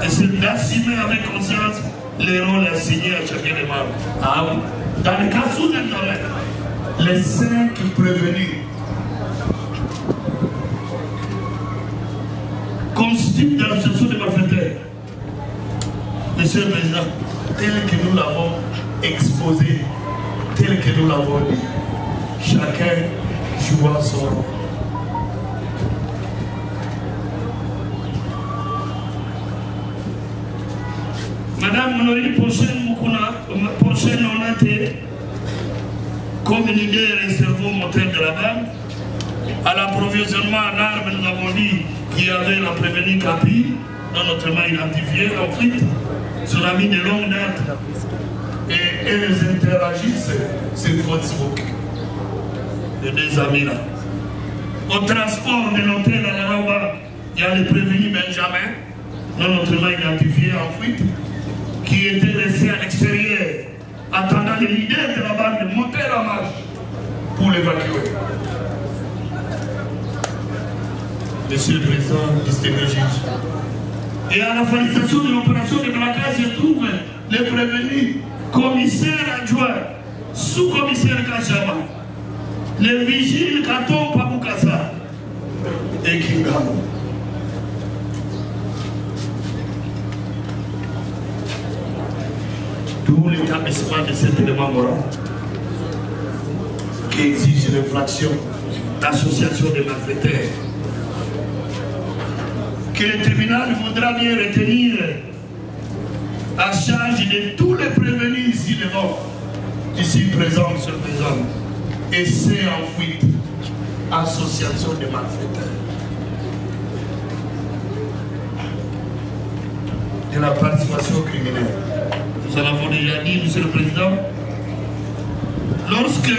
Et c'est d'assumer avec conscience les rôles assignés à chacun des membres. Ah oui. Dans le cas sous-examen, les 5 prévenus constituent de l'association des malfaiteurs. Monsieur le Président, tel que nous l'avons exposé, tel que nous l'avons dit, chacun joua son rôle. Madame Honorine prochaine honnête, comme leader et cerveau moteur de la bande, à l'approvisionnement en armes, nous avons dit qu'il y avait la prévenue Capi, non notamment identifiée, en fuite, sur la mine de longue date. Et elles interagissent sur Facebook, les deux amis là. Au transport de l'hôtel à la Rawa, il y a le prévenu Benjamin, non notamment identifié en fuite, qui était laissé à l'extérieur, attendant les leaders de la bande de monter la marche pour l'évacuer. Monsieur le Président, distingué juge. Et à la finalisation de l'opération de braquage se trouve les prévenus, commissaire adjoint, sous-commissaire Kachama, les vigiles Katon Paboukassa et Kingamo. Tout l'établissement de cet élément moral qui exige l'infraction d'association des malfaiteurs, que le tribunal voudra bien retenir à charge de tous les prévenus ici devant, ici présents, monsieur le président, et c'est en fuite, association des malfaiteurs. De la participation criminelle. Nous en avons déjà dit, monsieur le président, lorsque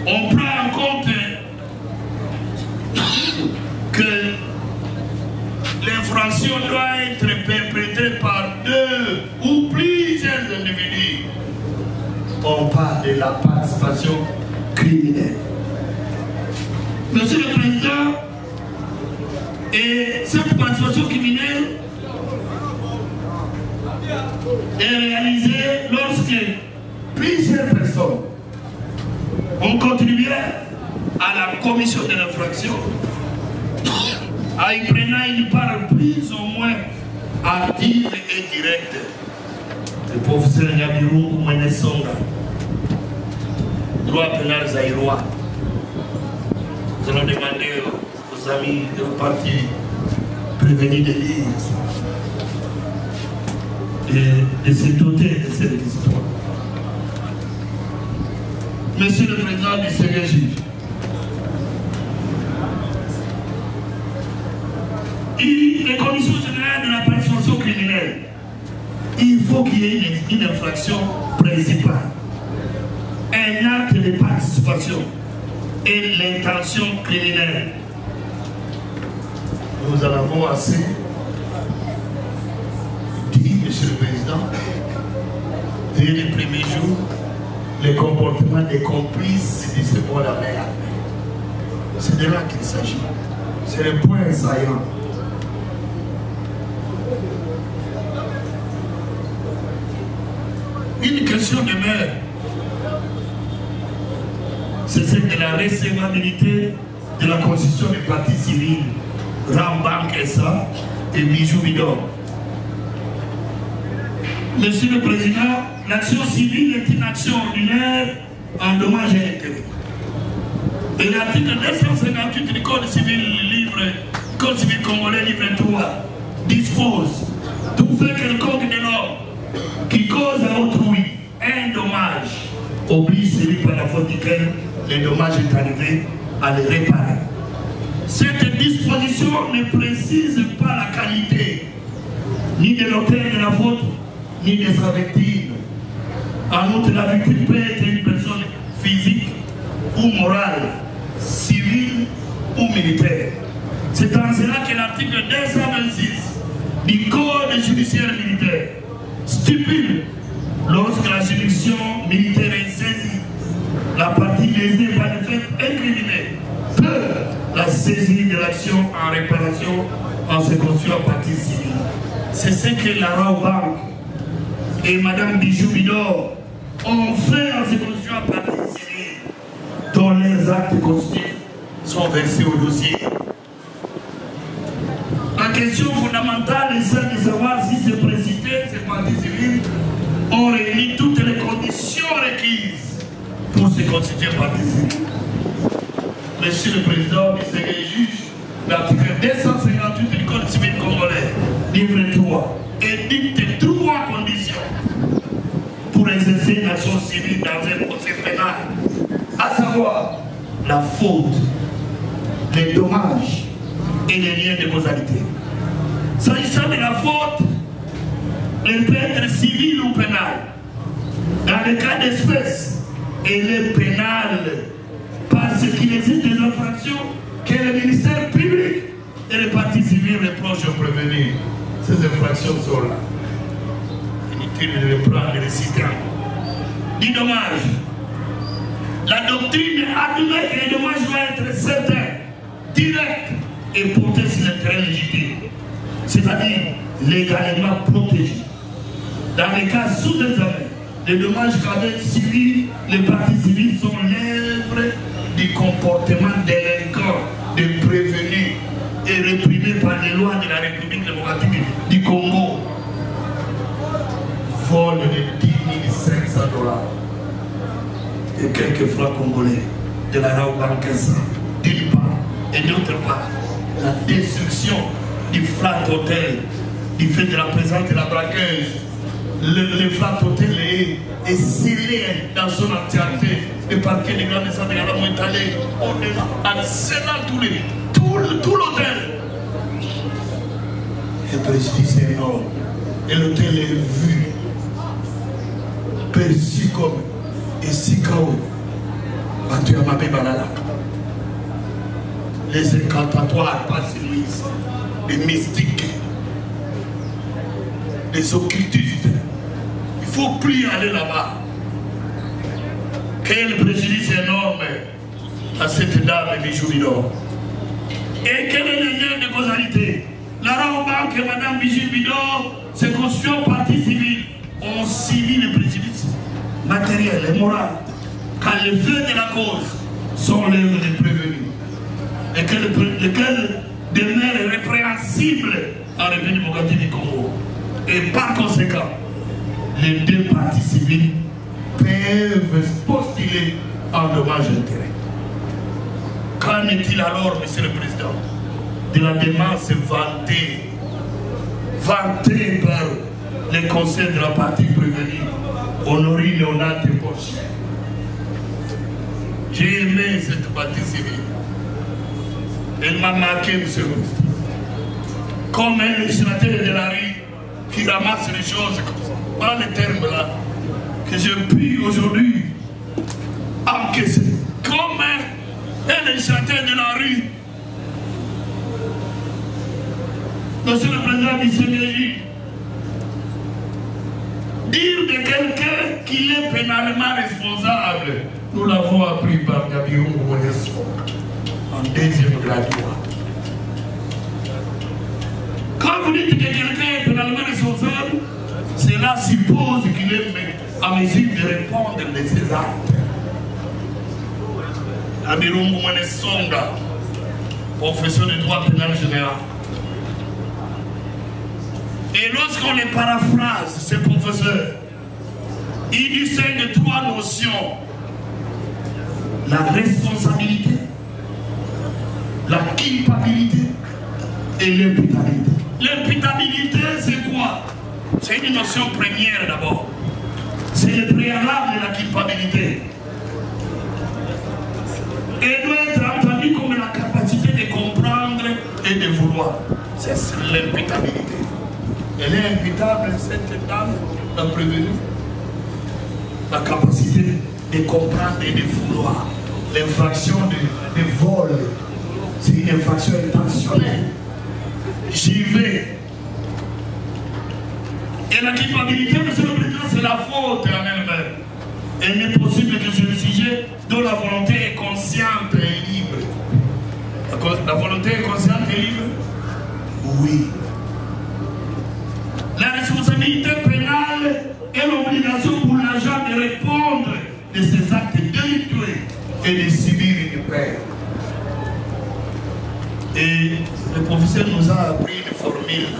on prend en compte que l'infraction doit être perpétrée par 2 ou plusieurs individus, on parle de la participation criminelle. Monsieur le Président, et cette participation criminelle est réalisée lorsque plusieurs personnes ont contribué à la commission de l'infraction, en y prenant une part plus ou moins active et directe. Le professeur Nyabirou Mwenesonga, droit pénal zaïrois. Nous allons demander aux amis de parti prévenus de l'île de se doter de cette histoire. Monsieur le Président du Seigneur juge, les conditions générales de la participation criminelle, il faut qu'il y ait une infraction principale, un acte de participation et l'intention criminelle. Nous en avons assez dit, Monsieur le Président, dès les premiers jours, les comportements des complices de ce mot la mer. C'est de là qu'il s'agit. C'est le point saillant. Une question de mer, c'est celle de la recevabilité de la constitution des partis civils, Rambank SA et Bijou Bidon. Monsieur le Président, l'action civile est une action ordinaire en dommages et intérêts. Et l'article 258 du Code civil congolais livre 3 dispose tout fait quelconque de l'homme qui cause à autrui un dommage oblige celui par la faute duquel le dommage est arrivé à le réparer. Cette disposition ne précise pas la qualité ni de l'auteur de la faute ni de sa victime. En outre, la victime peut être une personne physique ou morale, civile ou militaire. C'est en cela que l'article 226 du Code judiciaire militaire stipule, lorsque la juridiction militaire est saisie, la partie lésée par le fait incriminé peut la saisir de l'action en réparation en se constituant partie civile. C'est ce que la Raobank et Madame Bijou Bidor ont fait en se constituant partie civile, dont les actes constitutifs sont versés au dossier. La question fondamentale est celle de savoir si ces précités, ces parties civiles, ont réuni toutes les conditions requises pour se constituer partie civile. Monsieur le Président, Monsieur le juge, l'article 258 du Code civil congolais, livre 3, édicte 3 conditions pour exercer une action civile dans un procès pénal, à savoir la faute, les dommages et les liens de causalité. S'agissant de la faute, elle peut être civile ou pénale. Dans le cas d'espèce, elle est pénale parce qu'il existe des infractions que le ministère public et les partis civils reprochent aux prévenus. Ces infractions sont là. Inutile de les prendre et les citer. Du dommage. La doctrine admet que les dommages doivent être certains, directs et portés sur l'intérêt légitime. C'est-à-dire légalement protégé. Dans les cas sous-examen, les dommages qu'avaient subi les parties civiles sont l'œuvre du comportement délinquant des prévenus et réprimés par les lois de la République démocratique du Congo. Vol de 10 500 $ et quelques francs congolais de la Raobankensa, d'une part, et d'autre part, la destruction du flat hôtel du fait de la présence de la braqueuse. Le flat hôtel est scellé dans son entièreté. Le parquet des grands naissances de la Rame est allé en scellant tout l'hôtel. Le préjudice est énorme. Et l'hôtel est vu, perçu comme Essikao, Batuyamabe Balala. Les incantatoires passent ici, les mystiques, les occultistes. Il ne faut plus aller là-bas. Quel préjudice énorme à cette dame Bijou Bidor. Et quel est le lien de causalité? La Raobank et Madame Bijou Bidor se construit en partie civile. On subit les préjudices matériels et moraux quand les faits de la cause sont l'œuvre des prévenus. Et lequel demeure répréhensible en République démocratique du Congo. Et par conséquent, les deux parties civiles peuvent postuler en dommage intérêt. Qu'en est-il alors, Monsieur le Président, de la démence vantée par les conseils de la partie prévenue, Honorine Léonard de Poche? J'ai aimé cette partie civile. Elle m'a marqué, Monsieur le Président. Comme un législateur de la rue qui ramasse les choses comme ça. Voilà les termes là que je puis aujourd'hui encaisser. Comme un législateur de la rue. Monsieur le Président Bissé-Béji, dire de quelqu'un qu'il est pénalement responsable, nous l'avons appris par Gabriel Mouesso en deuxième graduat. Quand vous dites que quelqu'un est pénalement responsable, cela suppose qu'il est en mesure de répondre de ses actes. Gabriel Mouesso, professeur de droit pénal général. Et lorsqu'on les paraphrase, ces professeurs, ils distinguent trois notions: la responsabilité, la culpabilité et l'imputabilité. L'imputabilité, c'est quoi? C'est une notion première d'abord. C'est le préalable de la culpabilité. Elle doit être entendue comme la capacité de comprendre et de vouloir. C'est l'imputabilité. Elle est imputable, cette dame, la prévenue. La capacité de comprendre et de vouloir. L'infraction de vol, c'est une infraction intentionnelle. J'y vais. Et la culpabilité, Monsieur le Président, c'est la faute en elle-même. Il n'est possible que sur le sujet dont la volonté est consciente et libre. La volonté est consciente et libre? Oui. La responsabilité pénale est l'obligation pour l'agent de répondre de ses actes délictueux et de subir une peine. Et le professeur nous a appris une formule.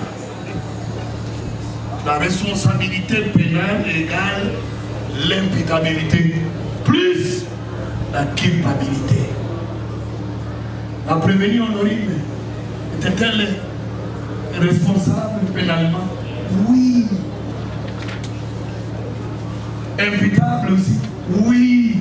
La responsabilité pénale égale l'imputabilité plus la culpabilité. La prévenue Honorine était-elle responsable pénalement? Oui. Imputable aussi? Oui.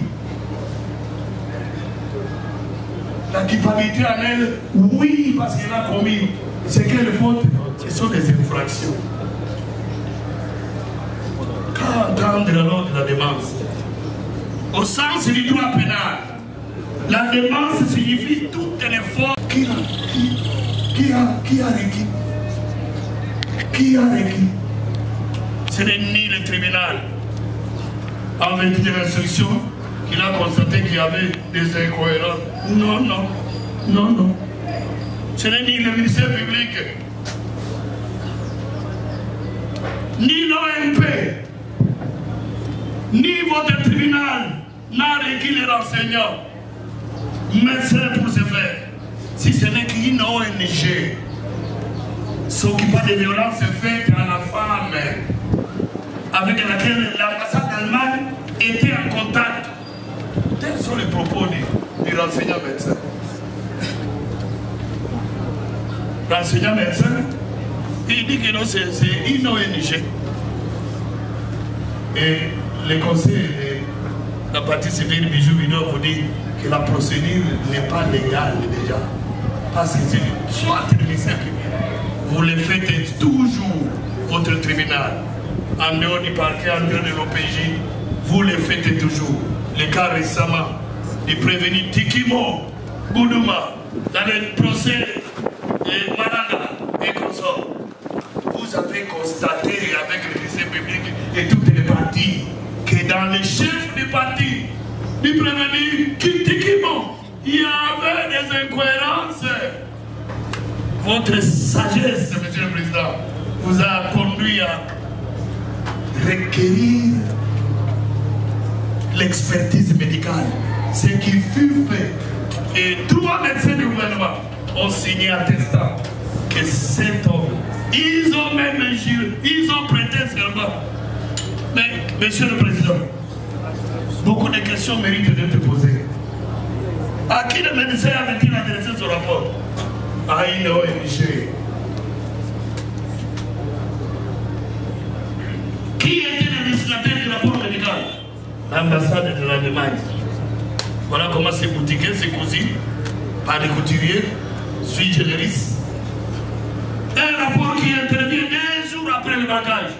La culpabilité en elle? Oui, parce qu'elle a commis. C'est quelle faute? Ce sont des infractions. Quand entendre la loi de la démence, au sens du droit pénal, la démence signifie toutes les fautes qui a requis. Qui a requis? Ce n'est ni le tribunal en vertu de l'instruction qu'il a constaté qu'il y avait des incohérences. Non, non, non, non. Ce n'est ni le ministère public ni l'OMP, ni votre tribunal n'a requis les renseignants, médecins pour se faire. Si ce n'est qu'une ONG s'occupant des violences faites à la femme, avec laquelle l'ambassade d'Allemagne était en contact. Tels sont les propos du renseignant médecin. L'enseignant médecin, il dit que non, c'est une ONG. Et le conseil de la partie civile Bijou Bidon vous dit que la procédure n'est pas légale déjà. Parce que soit vous le faites toujours, votre tribunal, en dehors du parquet, en dehors de l'OPJ, vous le faites toujours. Le cas récemment du prévenu Tikimo Boudouma dans le procès de Mananga et consorts. Vous avez constaté avec le lycée public et toutes les parties que dans les chefs du parti du prévenu Tikimo, il y avait des incohérences. Votre sagesse, Monsieur le Président, vous a conduit à requérir l'expertise médicale, ce qui fut fait. Et 3 médecins du gouvernement ont signé un attestat que cet homme, ils ont même juré, ils ont prêté serment. Mais, Monsieur le Président, beaucoup de questions méritent d'être posées. À qui le médecin avait-il adressé ce rapport? À une ONG. Qui était le destinataire du rapport médical? L'ambassade de l'Allemagne. Voilà comment c'est boutiqué, c'est cousu par des couturiers, sui generis. Un rapport qui intervient 2 jours après le bagage.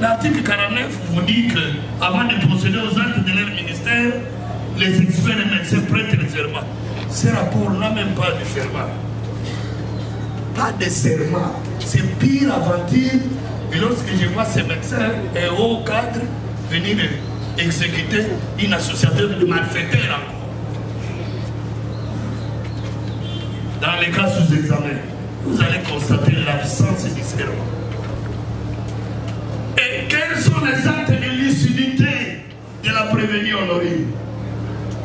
L'article 49 vous dit qu'avant de procéder aux actes de leur ministère, les experts et médecins prêtent le serment. Ce rapport n'a même pas de serment. Pas de serment. C'est pire aventure. Et lorsque je vois ces médecins et hauts cadres venir exécuter une association de malfaiteurs encore. Dans les cas sous examen, vous allez constater l'absence du serment. Et quels sont les actes de lucidité de la prévenue Honorine?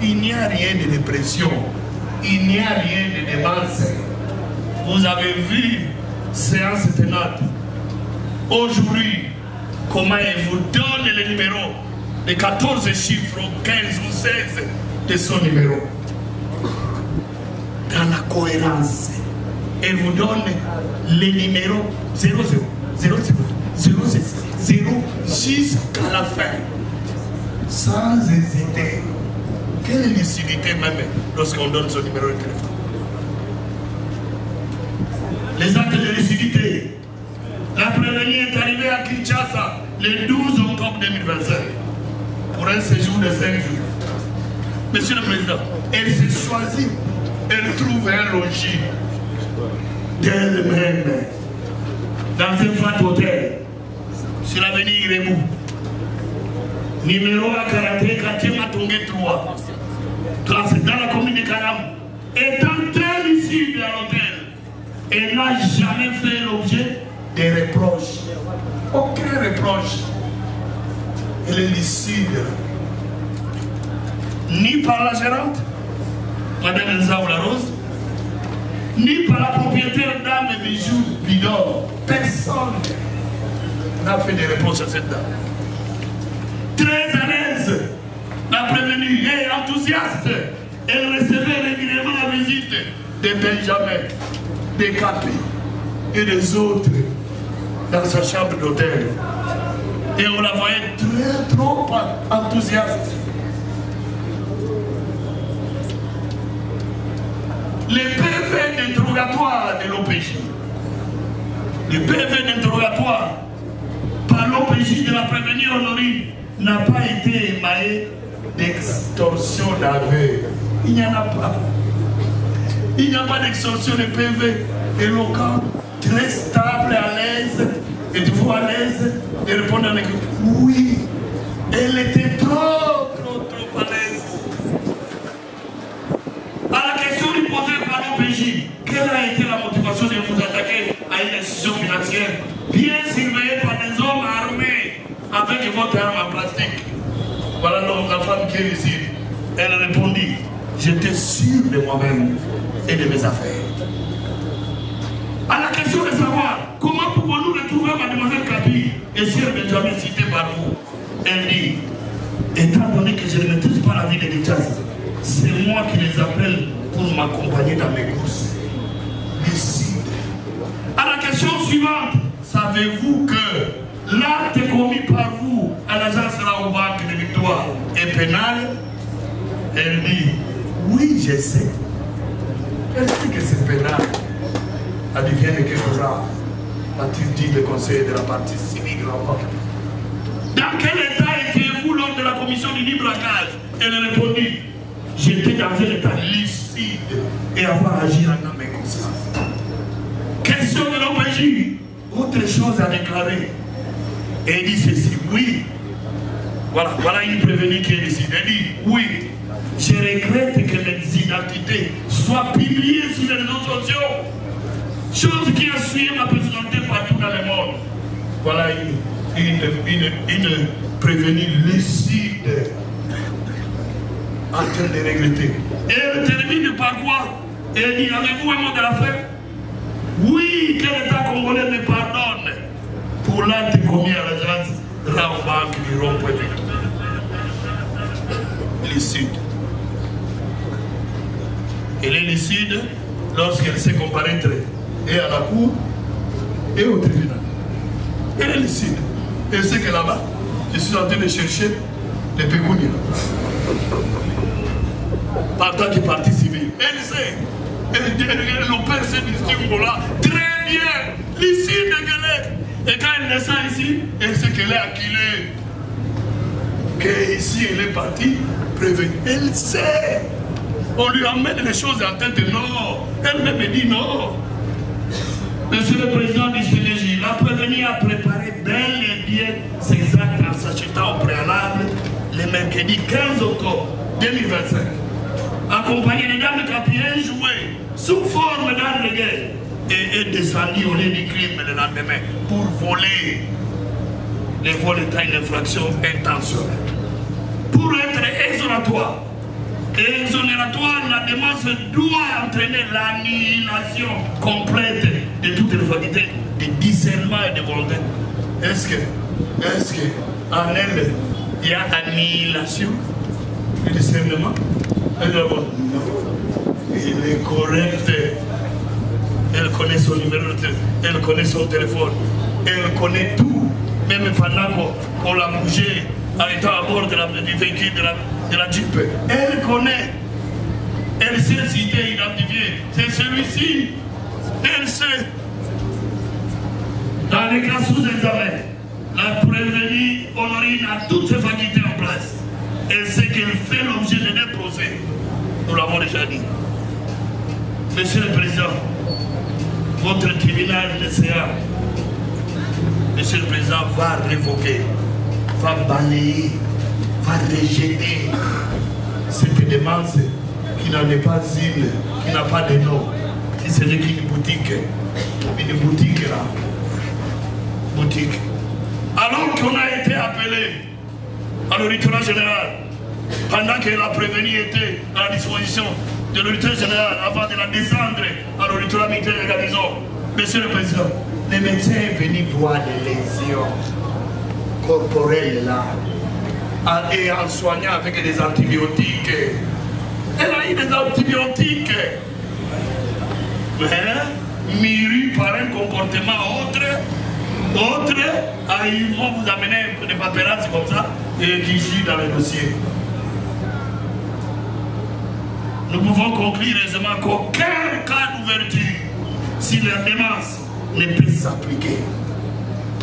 Il n'y a rien de dépression. Il n'y a rien de démence. Vous avez vu, séance tenante, aujourd'hui, comment il vous donne le numéro, les 14 chiffres, 15 ou 16 de son numéro. Dans la cohérence, elle vous donne les numéros 00, 00, 06, 0 jusqu'à la fin, sans hésiter. Quelle lucidité même lorsqu'on donne son numéro de téléphone. Les actes de lucidité. La prévenue est arrivée à Kinshasa le 12 octobre 2025 pour un séjour de 5 jours. Monsieur le Président, elle s'est choisie, elle trouve un logis d'elle-même dans un flat hôtel sur l'avenue Iremou. Numéro à Karaté, quartier Matongé 3. Dans la commune de Kanam. Étant-elle ici de l'hôtel, elle n'a jamais fait l'objet des reproches. Aucun reproche. Elle est lucide. Ni par la gérante, Madame Elsa Rose, ni par la propriétaire dame Bijou Bidon. Personne n'a fait des reproches à cette dame. Très à l'aise, la prévenue et enthousiaste, elle recevait régulièrement la visite de Benjamin, des Capi et des autres dans sa chambre d'hôtel. Et on la voyait trop enthousiaste. Les PV d'interrogatoire de l'OPJ, les PV d'interrogatoire par l'OPJ de la prévenue Honorine n'a pas été émaillé d'extorsion d'aveu. Il n'y en a pas. Il n'y a pas d'extorsion de PV éloquent, très stable, à l'aise, et tu vois à l'aise, et répondre avec oui. Elle était trop à l'aise. À la question posée par l'OPJ, quelle a été la motivation de vous attaquer à une institution financière bien surveillée avec votre arme en plastique. Voilà la femme qui est ici. Elle répondit, j'étais sûr de moi-même et de mes affaires. À la question de savoir, comment pouvons-nous retrouver mademoiselle Kapi et si elle n'est jamais citée par vous? Elle dit, étant donné que je ne maîtrise pas la vie des Djas, c'est moi qui les appelle pour m'accompagner dans mes courses. Ici. À la question suivante, savez-vous que l'acte commis par vous à l'agence Raobank de Victoire est pénal? Elle dit, oui, je sais. Elle dit que c'est pénal. Elle dit, viens de quelque part. A-t-il dit le conseiller de la partie civile Raobank? Dans quel état étiez-vous lors de la commission du libre-braquage? Elle répondit, j'étais dans un état lucide et avoir agi en âme et conscience. Question de l'OPJ, autre chose à déclarer. Elle dit ceci, oui. Voilà une prévenue qui est ici. Elle dit, oui, je regrette que les identités soient publiées sur les réseaux sociaux. Chose qui a suivi ma personnalité partout dans le monde. Voilà une prévenue lucide en train de regretter. Et elle termine par quoi? Elle dit, avez-vous un mot de la fête? Oui, que l'État congolais me pardonne pour l'acte commis à l'agence Raobank du rond-point lucide. Elle est lucide lorsqu'elle sait comparaître et à la cour et au tribunal. Elle est lucide. Elle sait que là-bas, je suis en train de chercher les pécuniers. En tant que partie civile. Elle sait. Elle opère cette distinction-là très bien. Lucide qu'elle est. Et quand elle descend ici, elle sait qu'elle est acculée. Qu'ici, elle est partie prévenue. Elle sait. On lui emmène les choses en tête. Non. Elle-même dit non. Monsieur le Président du CDJ, la prévenue a préparé bel et bien ses actes en s'achetant au préalable le mercredi 15 octobre 2025. Accompagné des dames de Capien jouées sous forme d'armes de guerre et est descendu au lieu du crime le lendemain pour voler. Les vols étant une infraction intentionnelle. Pour être exonératoire. Et exonératoire, la démarche doit entraîner l'annihilation complète de toute les facultés de discernement et de volonté. Est-ce que en elle, il y a annihilation et discernement? Non. Il est correct. Elle connaît son numéro, elle connaît son téléphone, elle connaît tout. Même pendant qu'on l'a bougé, en étant à bord du véhicule de la Jeep. Elle connaît. Elle sait citer, identifier. C'est celui-ci. Elle sait. Dans les cas sous examen, la prévenue Honorine a toutes ses facultés en place. Elle sait qu'elle fait l'objet de deux procès. Nous l'avons déjà dit. Monsieur le Président, votre tribunal de CA, Monsieur le Président, va révoquer, va balayer, va rejeter cette demande qui n'en est pas une, qui n'a pas de nom, qui ce n'est qu'une boutique. Une boutique là. Boutique. Alors qu'on a été appelé à l'auditoire général, pendant que la prévenue était à la disposition de l'auditeur général avant de la descendre à l'auditoire militaire de garnison. Monsieur le Président, le médecin est venu voir les lésions corporelles là, et en soignant avec des antibiotiques. Elle a eu des antibiotiques, mais mûri par un comportement autre, ils vont vous amener des paperasses comme ça et qui gît dans le dossier. Nous pouvons conclure aisément qu'aucun cas d'ouverture, si la démence ne peut s'appliquer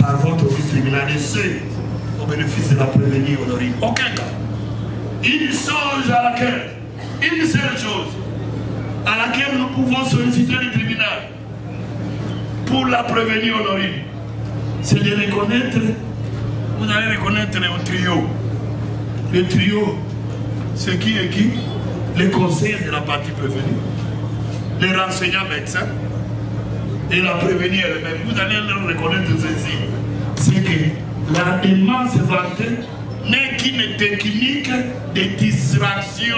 par votre office tribunal et ceux au bénéfice de la prévenue Honorine. Aucun cas. Une chose à laquelle, une seule chose à laquelle nous pouvons solliciter le tribunal pour la prévenue Honorine, c'est de reconnaître, vous allez reconnaître le trio. Le trio, c'est qui et qui? Les conseillers de la partie prévenue, les renseignants médecins et la prévenue elle-même. Vous allez leur reconnaître ceci. C'est que La démence vantée n'est qu'une technique de distraction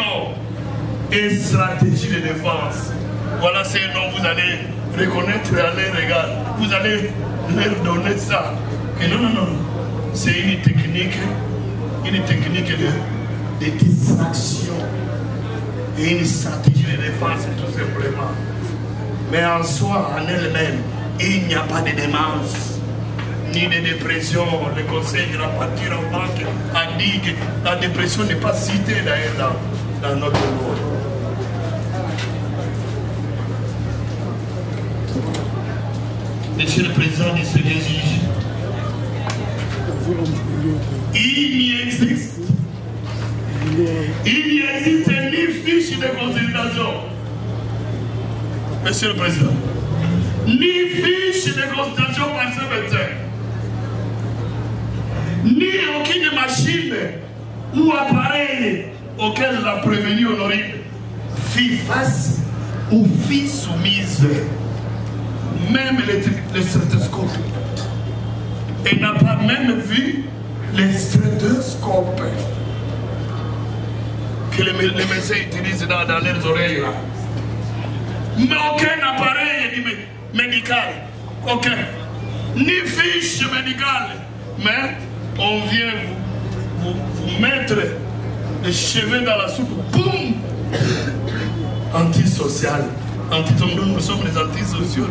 et stratégie de défense. Voilà ce dont vous allez reconnaître à leur regard. Vous allez leur donner ça. Et non, non, non. C'est une technique de distraction et une stratégie de défense tout simplement. Mais en soi, en elle-même, il n'y a pas de démence, ni de dépression. Le conseil de la partie en banque a dit que la dépression n'est pas citée d'ailleurs dans notre monde. Monsieur le Président du Seigneur juge, il n'y existe ni fiche de consultation. Monsieur le Président, ni fiche de consultation par ce médecin, ni aucune machine ou appareil auquel la prévenue Honorine fit face ou fit soumise. Même le stéthoscope. Elle n'a pas même vu les stéthoscopes que les médecins utilisent dans leurs oreilles. Là. Mais aucun appareil médical, aucun, ni fiche médicale. Mais on vient vous mettre les cheveux dans la soupe. Boum! Antisocial. Nous sommes les antisociaux.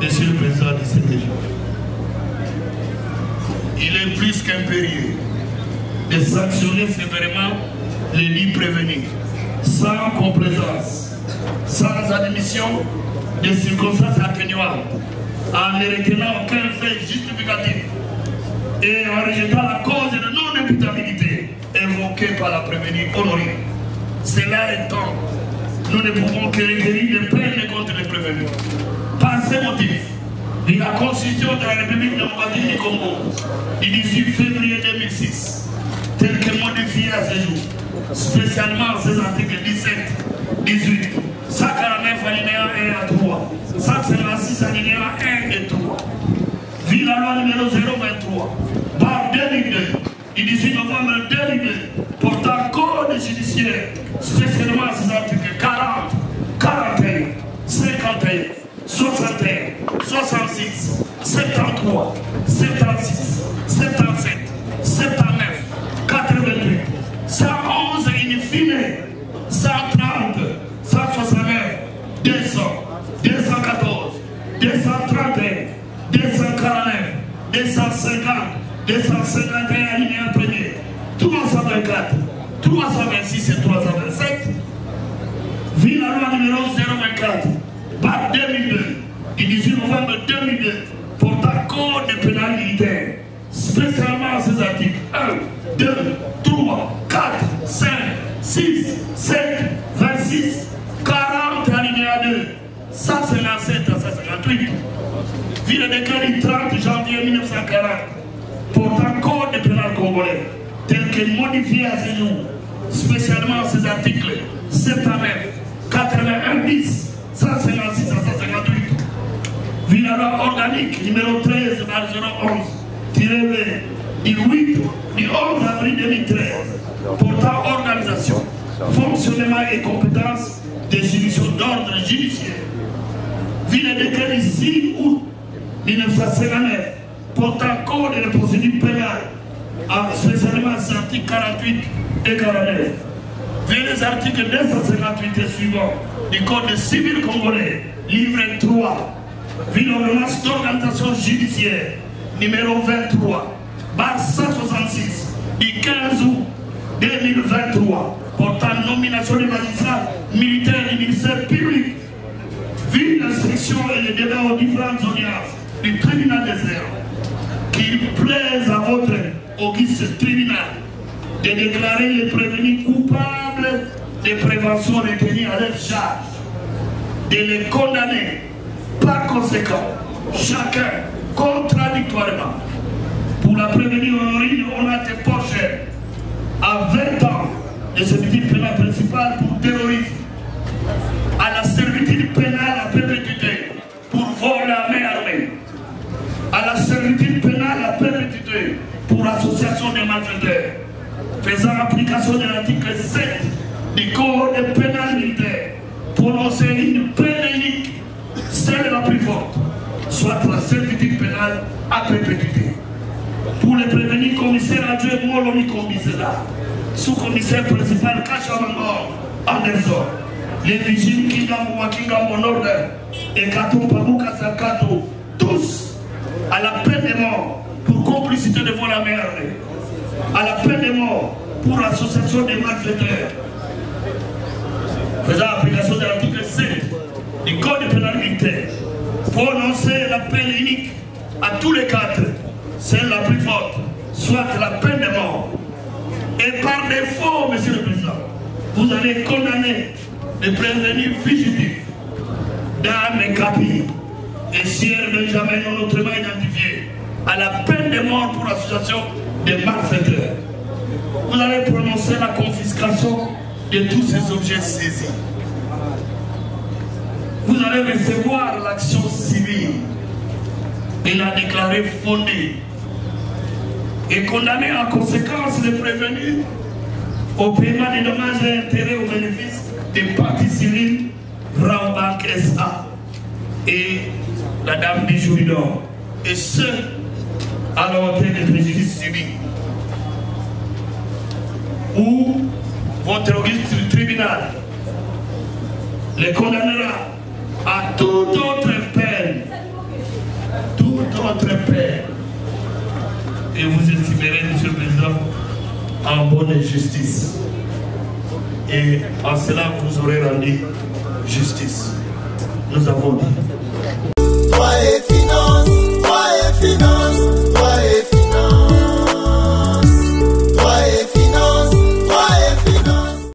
Monsieur le Président du Sénégal, il est plus qu'impérieux de sanctionner sévèrement les lits prévenus, sans complaisance, sans admission de circonstances atténuantes, en ne retenant aucun fait justificatif et en rejetant la cause de non-imputabilité évoquée par la prévenue Honorine. Cela étant, nous ne pouvons que requérir des peines contre les prévenus. Par ces motifs, la Constitution de la République démocratique du Congo du 18 février 2006, telle que modifiée à ce jour, spécialement ces articles 17, 18, 149 alinéa 1 à 3, 156 alinéa 1 et 3, vu la loi numéro 023, par 2002, du 18 novembre 2002, portant code judiciaire, spécialement ces articles 40, 41, 51, 61, 66, 73, 76, 77, 79, 88, 111 in fine, 130, 169, 200, 214, 231, 249, 250, 251 alinéa 1er, 324, 326 et 327, vu la loi numéro 024 par 2002 du 18 novembre 2002 portant code pénal militaire, spécialement ces articles 1, 2, 3, 4, 5, 6, 7, 26, 40 alinéa 2, 157 à 158, vu le décret du 30 janvier 1940 portant code pénal congolais, tel que modifié à ce jour, spécialement ces articles 79, 81 bis, 156 à 158, vu la loi organique numéro 13 par 011, du 8 du 11 avril 2013, portant organisation, fonctionnement et compétences des juridictions d'ordre judiciaire, vu le décret du 6 août 1959, portant code de procédure pénale, spécialement les articles 48 et 49, vu les articles 258 et suivants du Code civil congolais, livre 3, vu l'ordonnance d'organisation judiciaire numéro 23, barre 166, du 15 août 2023, portant nomination des magistrats militaires du ministère public, vu l'instruction et les débats aux différentes audiences du tribunal des heures, qu'il plaise à votre auguste tribunal de déclarer les prévenus coupables de prévention retenus à leur charge, de les condamner par conséquent, chacun contradictoirement. Pour la prévenue Honorine, on a été porché à 20 ans de servitude pénale principale pour terrorisme, à la servitude pénale à perpétuité pour vol à main servitude pénale à perpétuité pour association des malfaiteurs, faisant application de l'article 7 du Code pénal militaire, prononcer une peine unique, celle la plus forte, soit la servitude pénale à perpétuité. Pour les prévenir, commissaire adjoint Molomi Commissaire, sous-commissaire principal Kachamango Anderson, les vigiles Kingambo Nord et Kato Pabouka Sakato, tous à la peine de mort pour complicité devant la merde, à la peine de mort pour l'association des malfaiteurs, faisant application de l'article 7 du Code pénal militaire, prononcer la peine unique à tous les quatre, celle la plus forte, soit la peine de mort. Et par défaut, Monsieur le Président, vous allez condamner les prévenus fugitifs d'Anne et Capi et Sierre Benjamin non autrement identifiés à la peine de mort pour l'association des malfaiteurs. Vous allez prononcer la confiscation de tous ces objets saisis. Vous allez recevoir l'action civile et la déclarer fondée et condamner en conséquence les prévenus au paiement des dommages et intérêts au bénéfice des parties civiles Rambank SA et la dame Bijouridor, et ce à la hauteur des préjudices civils, où votre auguste tribunal les condamnera à toute autre peine, et vous estimerez, Monsieur le Président, en bonne justice. Et en cela, vous aurez rendu justice. Nous avons dit.